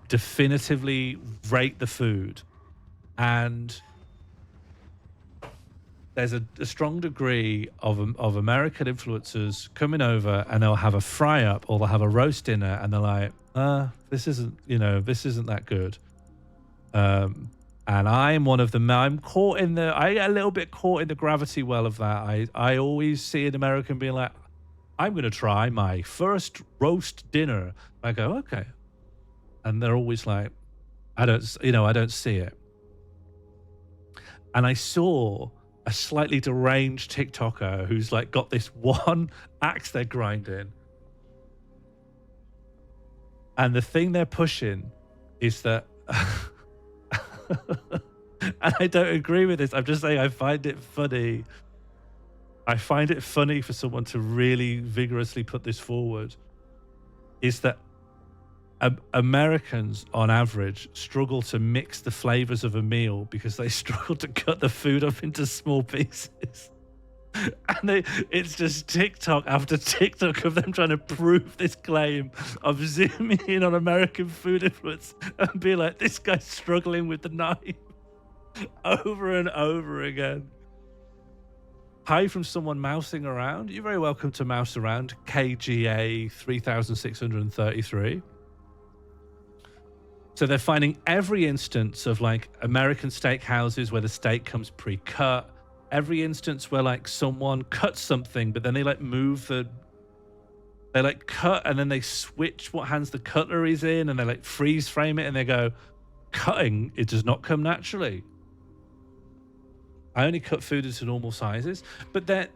definitively rate the food. And there's a strong degree of American influencers coming over, and they'll have a fry up or they'll have a roast dinner, and they're like, this isn't that good. And I'm one of them. I get a little bit caught in the gravity well of that. I always see an American being like, I'm going to try my first roast dinner. I go, okay. And they're always like, I don't see it. And I saw a slightly deranged TikToker who's like got this one axe they're grinding. And the thing they're pushing is that, and I don't agree with this. I'm just saying I find it funny. I find it funny for someone to really vigorously put this forward, is that Americans, on average, struggle to mix the flavors of a meal because they struggle to cut the food up into small pieces. And it's just TikTok after TikTok of them trying to prove this claim of zooming in on American food influence and be like, this guy's struggling with the knife over and over again. Hi from someone mousing around. You're very welcome to mouse around. KGA 3633. So they're finding every instance of like American steakhouses where the steak comes pre-cut. Every instance where like someone cuts something, but then they like they like cut and then they switch what hands the cutlery's in, and they like freeze frame it and they go, cutting, it does not come naturally. I only cut food into normal sizes. But the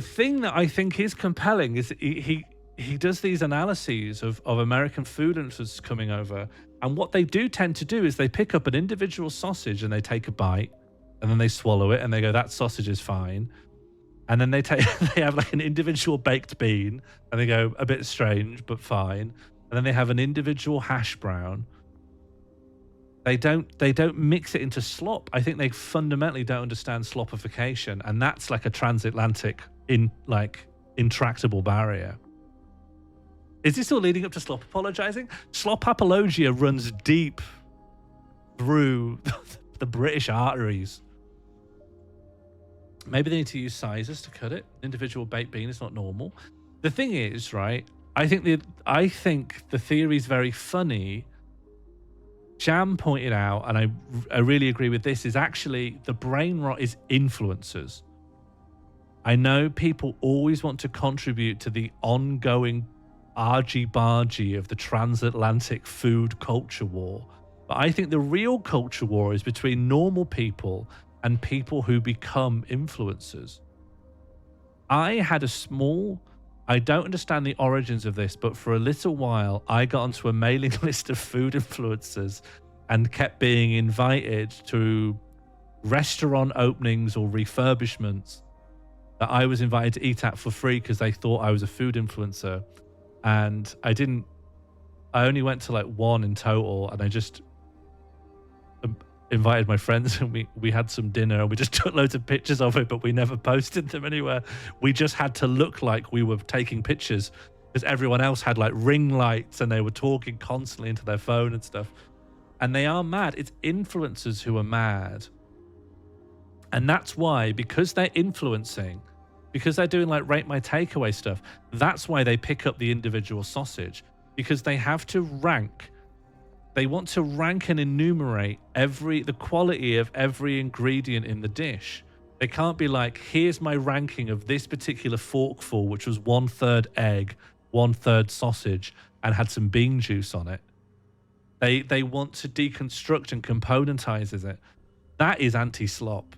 thing that I think is compelling is he does these analyses of American food influencers coming over, and what they do tend to do is they pick up an individual sausage and they take a bite, and then they swallow it and they go, that sausage is fine. And then they have like an individual baked bean and they go, a bit strange but fine. And then they have an individual hash brown. They don't mix it into slop. I think they fundamentally don't understand slopification, and that's like a transatlantic intractable barrier. Is this all leading up to slop apologizing? Slop apologia runs deep through the British arteries. Maybe they need to use sizers to cut it. Individual baked bean is not normal. The thing is, right? I think the theory is very funny. Jam pointed out, and I really agree with this, is actually the brain rot is influencers. I know people always want to contribute to the ongoing argy-bargy of the transatlantic food culture war, but I think the real culture war is between normal people and people who become influencers. I don't understand the origins of this, but for a little while, I got onto a mailing list of food influencers and kept being invited to restaurant openings or refurbishments that I was invited to eat at for free because they thought I was a food influencer. And I only went to like one in total, and I just invited my friends and we had some dinner and we just took loads of pictures of it, but we never posted them anywhere. We just had to look like we were taking pictures because everyone else had like ring lights and they were talking constantly into their phone and stuff. And they are mad. It's influencers who are mad. And that's why, because they're influencing, because they're doing like rate my takeaway stuff, that's why they pick up the individual sausage, because they have to rank. They want to rank and enumerate the quality of every ingredient in the dish. They can't be like, here's my ranking of this particular forkful, which was 1/3 egg, 1/3 sausage, and had some bean juice on it. They want to deconstruct and componentize it. That is anti-slop.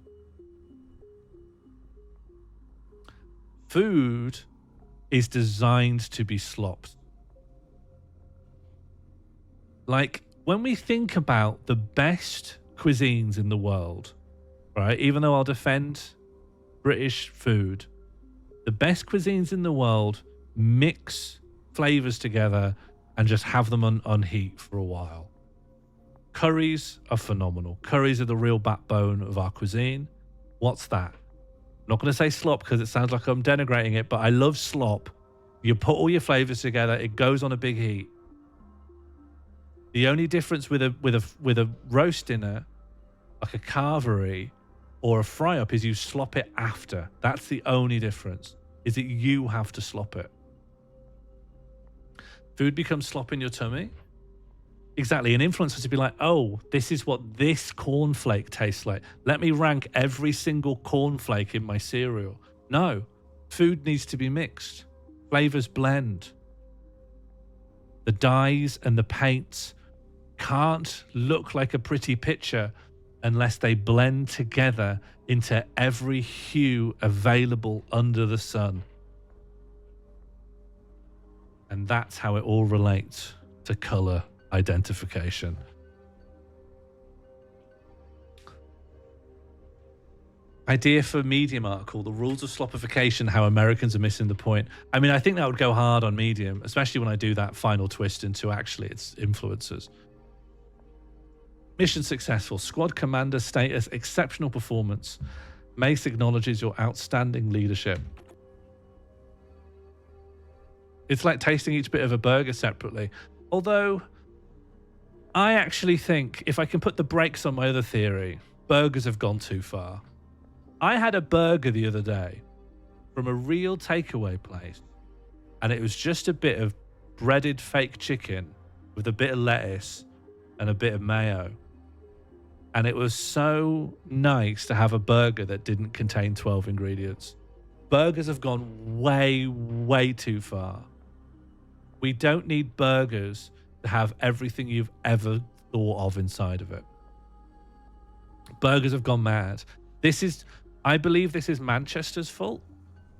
Food is designed to be slopped. Like, when we think about the best cuisines in the world, right? Even though I'll defend British food, the best cuisines in the world mix flavors together and just have them on heat for a while. Curries are phenomenal. Curries are the real backbone of our cuisine. What's that? I'm not going to say slop because it sounds like I'm denigrating it, but I love slop. You put all your flavors together, it goes on a big heat. The only difference with a roast dinner, like a carvery or a fry up, is you slop it after. That's the only difference, is that you have to slop it. Food becomes slop in your tummy. Exactly. An influencer to be like, oh, this is what this cornflake tastes like. Let me rank every single cornflake in my cereal. No, food needs to be mixed. Flavors blend. The dyes and the paints can't look like a pretty picture unless they blend together into every hue available under the sun. And that's how it all relates to color identification. Idea for Medium article, the rules of slopification, how Americans are missing the point. I mean, I think that would go hard on Medium, especially when I do that final twist into actually it's influencers. Mission successful. Squad commander status, exceptional performance. Mace acknowledges your outstanding leadership. It's like tasting each bit of a burger separately. Although, I actually think if I can put the brakes on my other theory, burgers have gone too far. I had a burger the other day from a real takeaway place, and it was just a bit of breaded fake chicken with a bit of lettuce and a bit of mayo. And it was so nice to have a burger that didn't contain 12 ingredients. Burgers have gone way, way too far. We don't need burgers to have everything you've ever thought of inside of it. Burgers have gone mad. I believe this is Manchester's fault.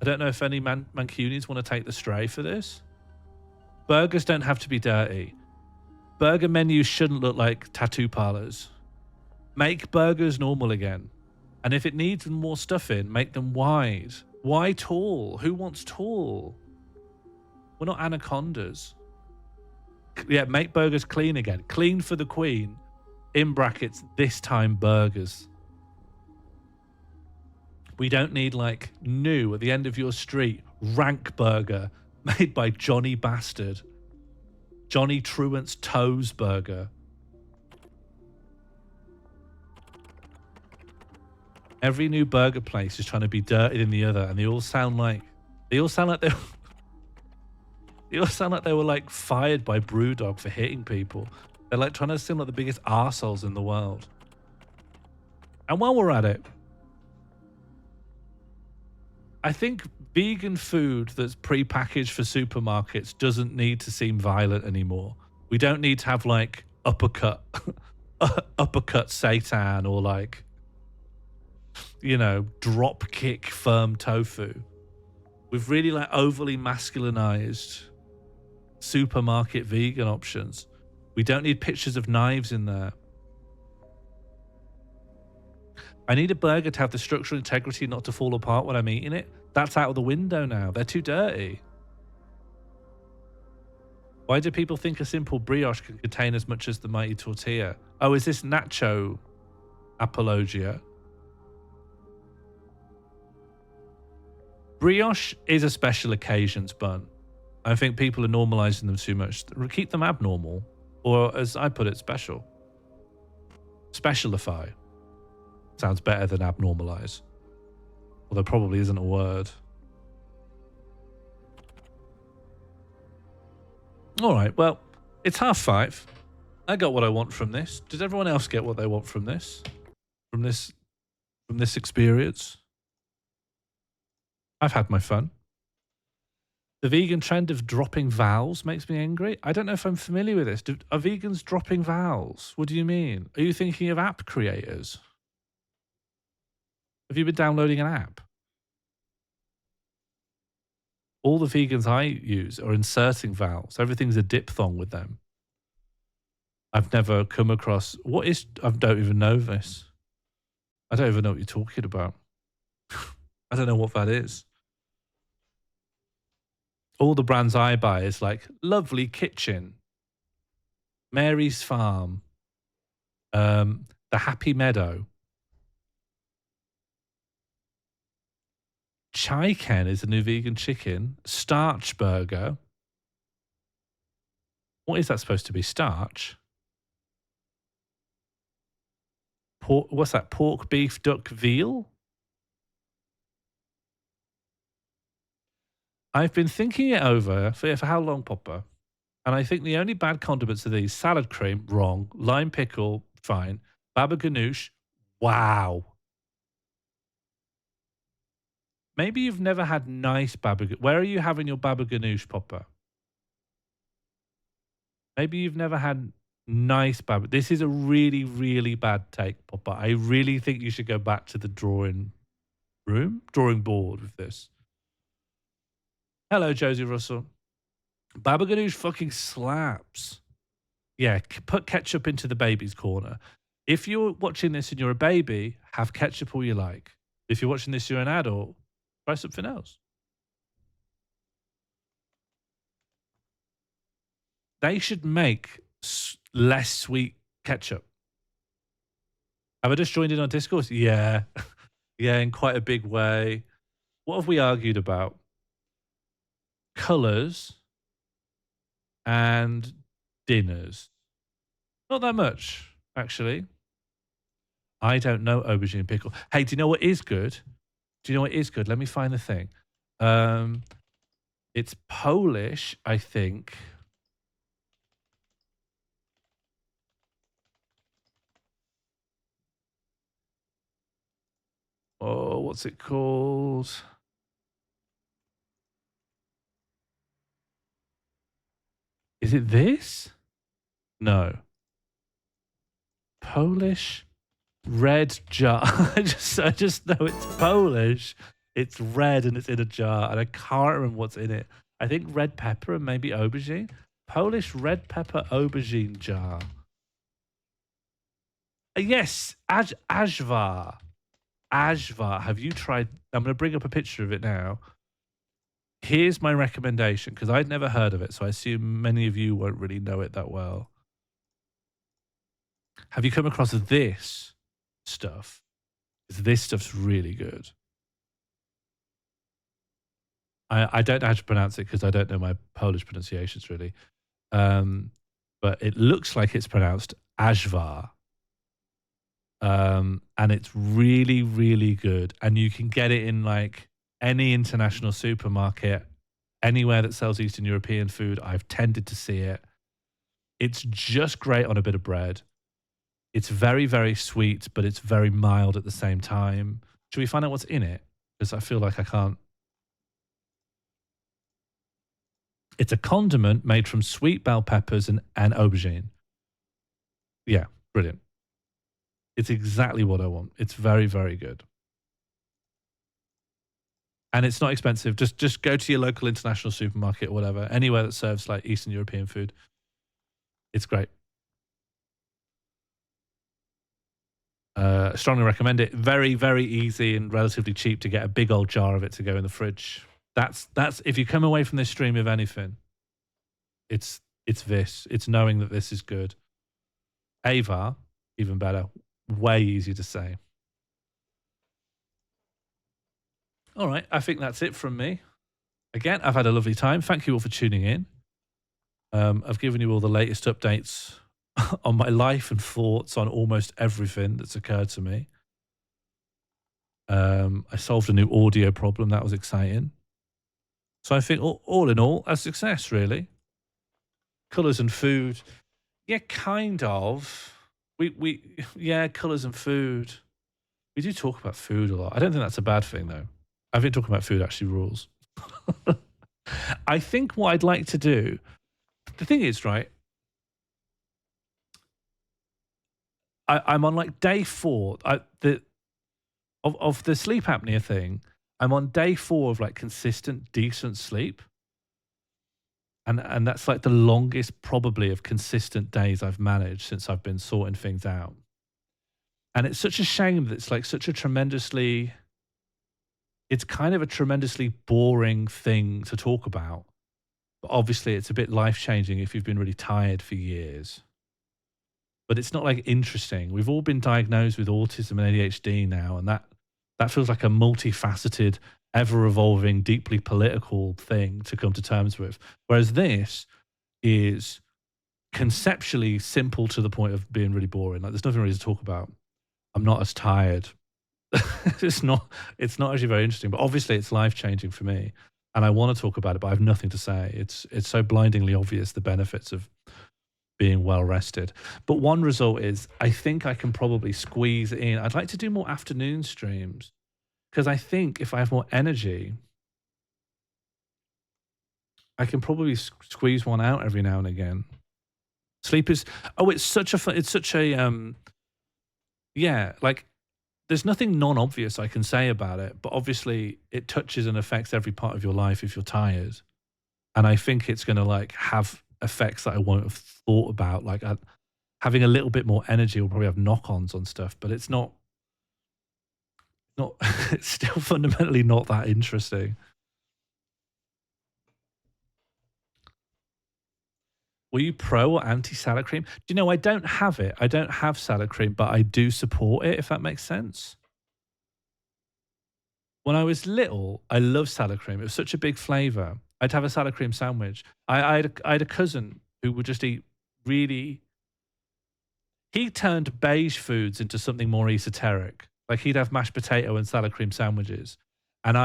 I don't know if any Mancunians want to take the stray for this. Burgers don't have to be dirty. Burger menus shouldn't look like tattoo parlors. Make burgers normal again. And if it needs more stuff in, make them wide. Why tall? Who wants tall? We're not anacondas. Yeah, make burgers clean again. Clean for the queen. In brackets, this time burgers. We don't need like new at the end of your street rank burger made by Johnny Bastard. Johnny Truant's Toes Burger. Every new burger place is trying to be dirtier than the other, and they all sound like they all sound like they they all sound like they were like fired by Brewdog for hitting people. They're like trying to seem like the biggest arseholes in the world. And while we're at it, I think vegan food that's pre-packaged for supermarkets doesn't need to seem violent anymore. We don't need to have like uppercut seitan or like, you know, drop kick firm tofu. We've really like overly masculinized supermarket vegan options. We don't need pictures of knives in there. I need a burger to have the structural integrity not to fall apart when I'm eating it. That's out of the window now. They're too dirty. Why do people think a simple brioche can contain as much as the mighty tortilla? Oh, is this nacho apologia? Brioche is a special occasions bun. I think people are normalizing them too much. Keep them abnormal. Or as I put it, special. Specialify. Sounds better than abnormalize. Although probably isn't a word. All right, well, it's 5:30. I got what I want from this. Does everyone else get what they want from this? From this experience? I've had my fun. The vegan trend of dropping vowels makes me angry. I don't know if I'm familiar with this. Are vegans dropping vowels? What do you mean? Are you thinking of app creators? Have you been downloading an app? All the vegans I use are inserting vowels. Everything's a diphthong with them. I've never come across... I don't even know this. I don't even know what you're talking about. I don't know what that is. All the brands I buy is like Lovely Kitchen, Mary's Farm, The Happy Meadow. Chai Ken is a new vegan chicken. Starch burger. What is that supposed to be? Starch? Pork, what's that? Pork, beef, duck, veal? I've been thinking it over for how long, Popper? And I think the only bad condiments are these. Salad cream, wrong. Lime pickle, fine. Baba ganoush, wow. Maybe you've never had nice baba ganoush. Where are you having your baba ganoush, Popper? Maybe you've never had nice baba. This is a really, really bad take, Popper. I really think you should go back to the drawing board with this. Hello, Josie Russell. Baba ganoush fucking slaps. Yeah, put ketchup into the baby's corner. If you're watching this and you're a baby, have ketchup all you like. If you're watching this, you're an adult, try something else. They should make less sweet ketchup. Have I just joined in on Discourse? Yeah. Yeah, in quite a big way. What have we argued about? Colours and dinners. Not that much, actually. I don't know aubergine pickle. Hey, do you know what is good? Do you know what is good? Let me find the thing. It's Polish, I think. Oh, what's it called? Is it this? No. Polish red jar. I just know it's Polish. It's red and it's in a jar, and I can't remember what's in it. I think red pepper and maybe aubergine. Polish red pepper aubergine jar. Yes, Ajvar. Ajvar. Have you tried? I'm going to bring up a picture of it now. Here's my recommendation, because I'd never heard of it, so I assume many of you won't really know it that well. Have you come across this stuff? This stuff's really good. I don't know how to pronounce it because I don't know my Polish pronunciations really. But it looks like it's pronounced Ajvar. And it's really, really good. And you can get it in like any international supermarket, anywhere that sells Eastern European food. I've tended to see it. It's just great on a bit of bread. It's very, very sweet, but it's very mild at the same time. Should we find out what's in it? Because I feel like I can't. It's a condiment made from sweet bell peppers and aubergine. Yeah, brilliant. It's exactly what I want. It's very, very good. And it's not expensive. Just go to your local international supermarket or whatever, anywhere that serves like Eastern European food. It's great. Strongly recommend it. Very, very easy and relatively cheap to get a big old jar of it to go in the fridge. That's if you come away from this stream of anything, it's this. It's knowing that this is good. Ava, even better. Way easier to say. All right, I think that's it from me. Again, I've had a lovely time. Thank you all for tuning in. I've given you all the latest updates on my life and thoughts on almost everything that's occurred to me. I solved a new audio problem. That was exciting. So I think all in all, a success, really. Colours and food. Yeah, kind of. Yeah, colours and food. We do talk about food a lot. I don't think that's a bad thing, though. I think talking about food actually rules. I think what I'd like to do, the thing is, right, I'm on like day 4 of the sleep apnea thing. I'm on day 4 of like consistent, decent sleep. And that's like the longest probably of consistent days I've managed since I've been sorting things out. And it's such a shame that it's like such a tremendously, it's kind of a tremendously boring thing to talk about. But obviously it's a bit life-changing if you've been really tired for years. But it's not like interesting. We've all been diagnosed with autism and ADHD now, and that feels like a multifaceted, ever-evolving, deeply political thing to come to terms with. Whereas this is conceptually simple to the point of being really boring. Like there's nothing really to talk about. I'm not as tired. it's not actually very interesting, but obviously it's life-changing for me. And I want to talk about it, but I have nothing to say. It's so blindingly obvious the benefits of being well rested. But one result is I think I can probably squeeze in. I'd like to do more afternoon streams because I think if I have more energy, I can probably squeeze one out every now and again. Sleep is it's such a yeah, like there's nothing non-obvious I can say about it, but obviously it touches and affects every part of your life if you're tired. And I think it's going to like have effects that I won't have thought about. Like having a little bit more energy will probably have knock-ons on stuff, but it's not, it's still fundamentally not that interesting. Were you pro or anti salad cream? Do you know, I don't have it. I don't have salad cream, but I do support it, if that makes sense. When I was little, I loved salad cream. It was such a big flavor. I'd have a salad cream sandwich. I had a cousin who would just eat really. He turned beige foods into something more esoteric. Like he'd have mashed potato and salad cream sandwiches, and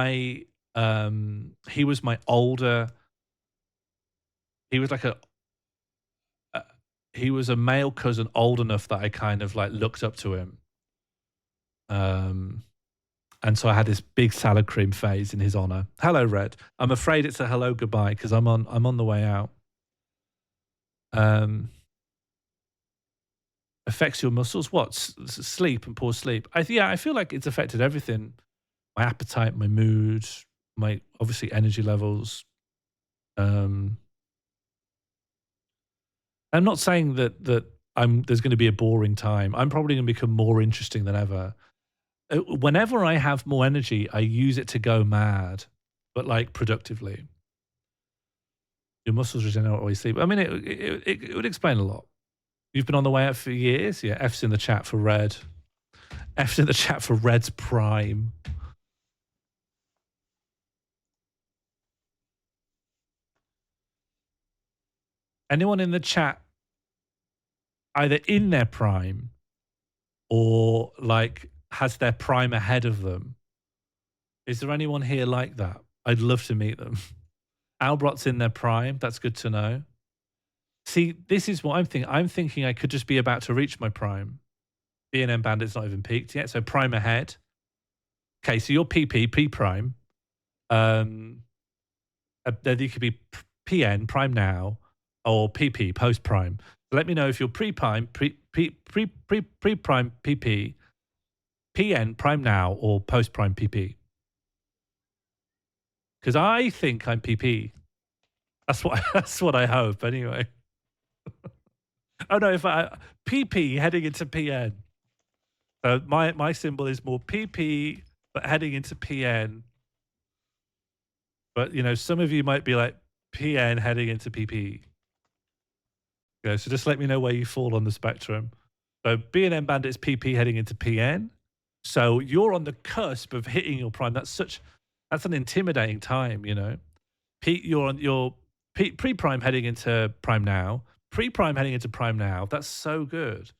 he was my older. He was like he was a male cousin old enough that I kind of like looked up to him. And so I had this big salad cream phase in his honor. Hello, Red. I'm afraid it's a hello goodbye because I'm on the way out. Affects your muscles? What? Sleep and poor sleep? I feel like it's affected everything. My appetite, my mood, my obviously energy levels. I'm not saying that there's going to be a boring time. I'm probably going to become more interesting than ever. Whenever I have more energy, I use it to go mad, but like productively. Your muscles regenerate while you sleep. I mean, it would explain a lot. You've been on the way out for years? Yeah, F's in the chat for Red. F's in the chat for Red's Prime. Anyone in the chat either in their prime or like has their prime ahead of them. Is there anyone here like that? I'd love to meet them. Albrot's in their prime. That's good to know. See, this is what I'm thinking. I'm thinking I could just be about to reach my prime. B&M Bandit's not even peaked yet, so prime ahead. Okay, so you're PP, P-prime. Then you could be PN, prime now, or PP, post-prime. So let me know if you're pre-prime, pre-prime PP, PN, prime now, or post-prime PP. Because I think I'm PP. That's what I hope, anyway. Oh no, if I PP heading into PN. So my symbol is more PP, but heading into PN. But you know, some of you might be like PN heading into PP. You know, so just let me know where you fall on the spectrum. So B&M Bandit's PP heading into PN. So you're on the cusp of hitting your prime. That's an intimidating time, you know. You're on your pre-prime heading into prime now. Pre-prime heading into prime now. That's so good.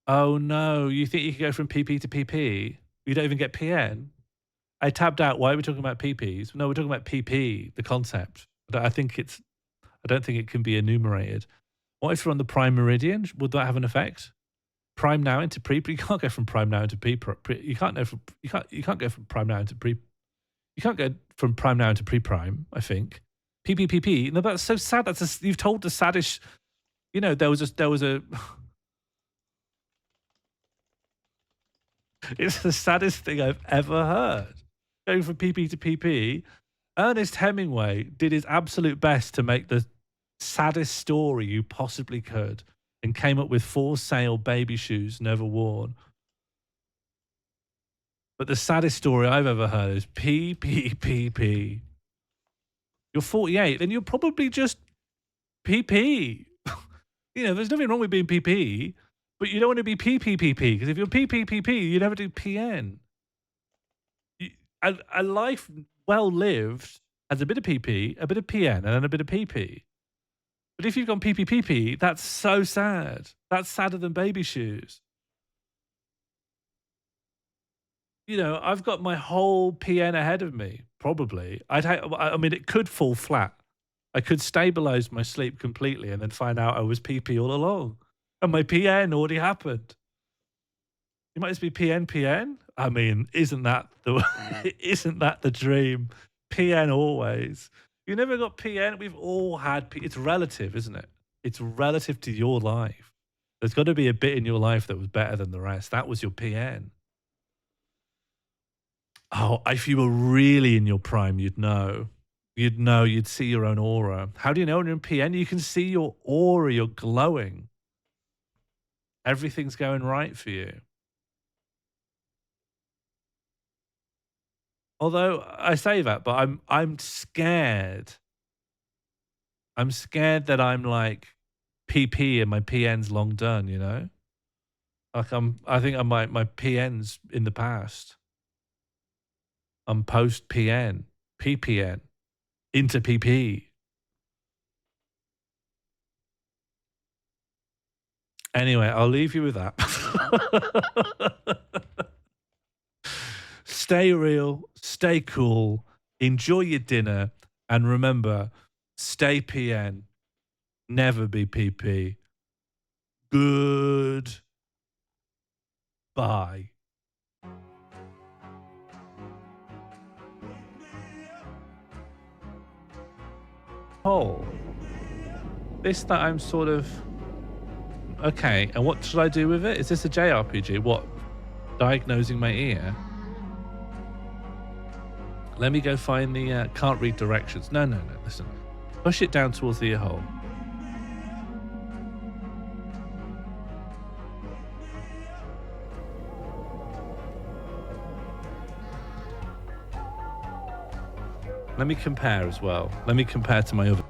Oh no, you think you could go from PP to PP? You don't even get PN? I tabbed out. Why are we talking about PPs? No, we're talking about PP, the concept. I don't think it can be enumerated. What if you're on the prime meridian? Would that have an effect? Prime now into pre? You can't go from prime now into pre. You can't go from prime now into pre. You can't go from prime now into pre-prime. I think PP. No, that's so sad. You've told the saddest. You know, there was a. It's the saddest thing I've ever heard. Going from PP to PP, Ernest Hemingway did his absolute best to make the saddest story you possibly could and came up with for sale baby shoes never worn. But the saddest story I've ever heard is PP. You're 48, then you're probably just PP. You know, there's nothing wrong with being PP, but you don't want to be PPPP, because if you're PPPP, you never do PN. A life well lived has a bit of PP, a bit of PN, and then a bit of PP. But if you've gone PPPP, that's so sad. That's sadder than baby shoes. You know, I've got my whole PN ahead of me, probably. I mean, it could fall flat. I could stabilize my sleep completely and then find out I was PP all along. And my PN already happened. You might just be PN. I mean, isn't that the dream? PN always. You never got PN. We've all had It's relative, isn't it? It's relative to your life. There's got to be a bit in your life that was better than the rest. That was your PN. Oh, if you were really in your prime, you'd know. You'd see your own aura. How do you know when you're in PN? You can see your aura. You're glowing. Everything's going right for you. Although I say that, but I'm scared. I'm scared that I'm like PP and my PN's long done, you know? Like I think my PN's in the past. I'm post PN, PPN, into PP. Anyway, I'll leave you with that. Stay real, stay cool, enjoy your dinner, and remember, stay PN, never be PP. Good. Bye. Oh, this that I'm sort of okay. And what should I do with it? Is this a JRPG? What? Diagnosing my ear? Let me go find the can't read directions. No. Listen, push it down towards the ear hole. Let me compare as well. Let me compare to my other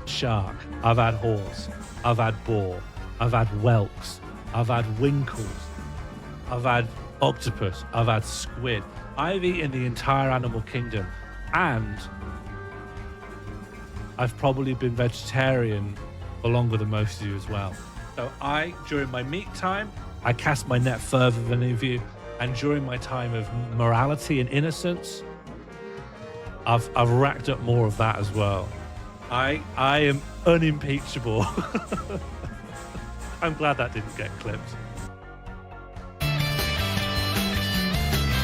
shark. I've had horse. I've had boar. I've had whelks. I've had winkles. I've had octopus. I've had squid. I've eaten the entire animal kingdom, and I've probably been vegetarian for longer than most of you as well. So during my meat time, I cast my net further than any of you. And during my time of morality and innocence, I've racked up more of that as well. I am unimpeachable. I'm glad that didn't get clipped.